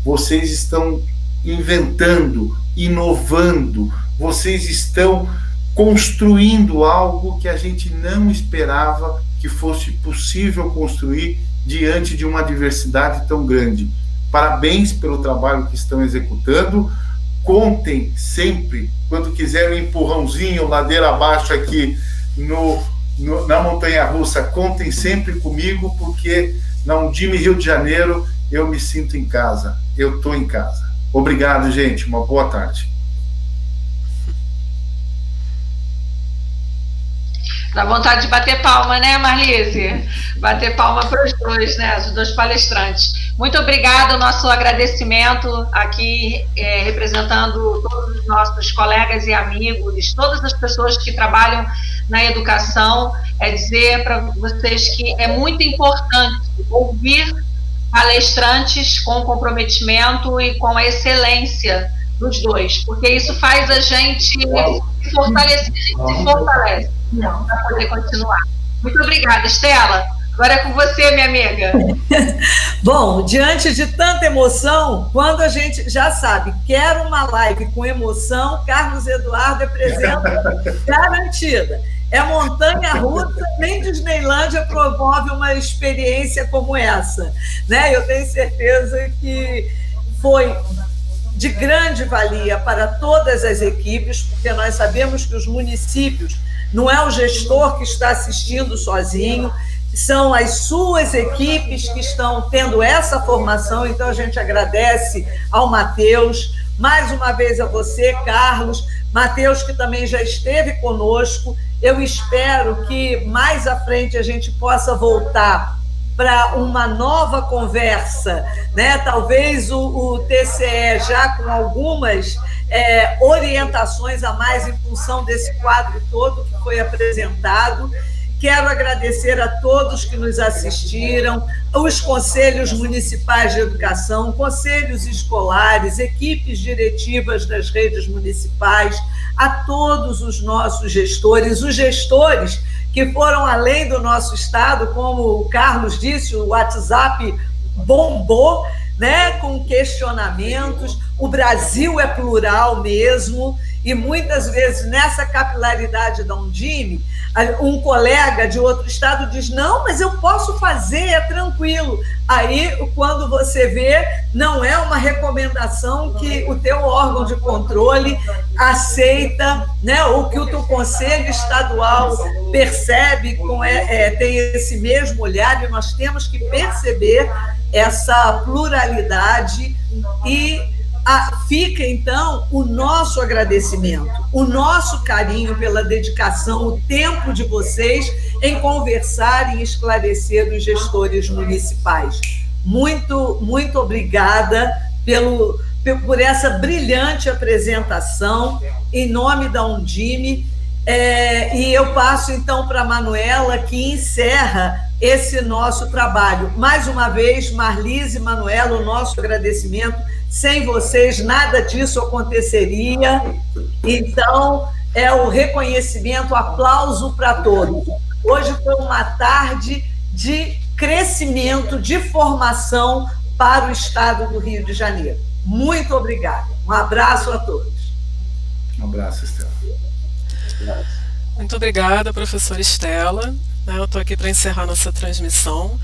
Vocês estão inventando, inovando, vocês estão construindo algo que a gente não esperava que fosse possível construir diante de uma diversidade tão grande. Parabéns pelo trabalho que estão executando. Contem sempre, quando quiser um empurrãozinho, ladeira abaixo aqui na montanha-russa, contem sempre comigo, porque na Undime Rio de Janeiro eu me sinto em casa, eu estou em casa. Obrigado, gente, uma boa tarde. Dá vontade de bater palma, né, Marlise? Bater palma para os dois, né, os dois palestrantes. Muito obrigada, o nosso agradecimento aqui, representando todos os nossos colegas e amigos, todas as pessoas que trabalham na educação, dizer para vocês que é muito importante ouvir palestrantes com comprometimento e com a excelência dos dois, porque isso faz a gente se fortalecer, se fortalece para poder continuar. Muito obrigada, Estela. Agora é com você, minha amiga. Bom, diante de tanta emoção, quando a gente já sabe, quer uma live com emoção, Carlos Eduardo é presença garantida. É montanha-russa, nem Disneylândia promove uma experiência como essa, né? Eu tenho certeza que foi de grande valia para todas as equipes, porque nós sabemos que os municípios não é o gestor que está assistindo sozinho, são as suas equipes que estão tendo essa formação, então a gente agradece ao Matheus, mais uma vez a você, Carlos, Matheus, que também já esteve conosco. Eu espero que mais à frente a gente possa voltar para uma nova conversa, né? Talvez o TCE já com algumas orientações a mais em função desse quadro todo que foi apresentado. Quero agradecer a todos que nos assistiram, os conselhos municipais de educação, conselhos escolares, equipes diretivas das redes municipais, a todos os nossos gestores, os gestores que foram além do nosso estado, como o Carlos disse, o WhatsApp bombou, né, com questionamentos. O Brasil é plural mesmo, e muitas vezes nessa capilaridade da Undime, um colega de outro estado diz, não, mas eu posso fazer, é tranquilo. Aí, quando você vê, não é uma recomendação que o teu órgão de controle aceita, né, ou que o teu conselho estadual percebe, tem esse mesmo olhar, e nós temos que perceber essa pluralidade e fica, então, o nosso agradecimento, o nosso carinho pela dedicação, o tempo de vocês em conversar e esclarecer os gestores municipais. Muito, muito obrigada por essa brilhante apresentação, em nome da Undime. E eu passo, então, para a Manuela, que encerra esse nosso trabalho. Mais uma vez, Marlise e Manuela, o nosso agradecimento. Sem vocês, nada disso aconteceria. Então, é o reconhecimento, aplauso para todos. Hoje foi uma tarde de crescimento, de formação para o estado do Rio de Janeiro. Muito obrigada. Um abraço a todos. Um abraço, Estela. Muito obrigada, professora Estela. Eu estou aqui para encerrar nossa transmissão.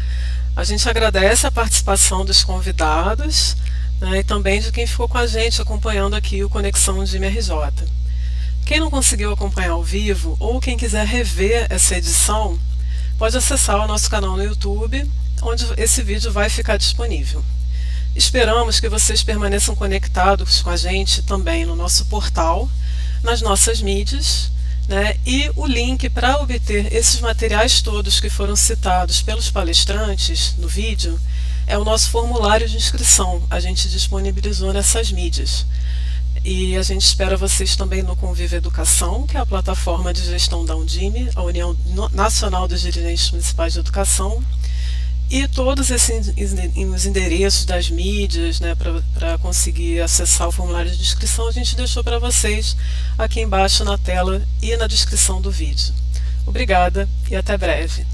A gente agradece a participação dos convidados, né, e também de quem ficou com a gente acompanhando aqui o Conexão Undime RJ. Quem não conseguiu acompanhar ao vivo ou quem quiser rever essa edição, pode acessar o nosso canal no YouTube, onde esse vídeo vai ficar disponível. Esperamos que vocês permaneçam conectados com a gente também no nosso portal, nas nossas mídias, né, e o link para obter esses materiais todos que foram citados pelos palestrantes no vídeo é o nosso formulário de inscrição. A gente disponibilizou nessas mídias. E a gente espera vocês também no Convive Educação, que é a plataforma de gestão da Undime, a União Nacional dos Dirigentes Municipais de Educação, e todos os endereços das mídias, né, para conseguir acessar o formulário de inscrição, a gente deixou para vocês aqui embaixo na tela e na descrição do vídeo. Obrigada e até breve.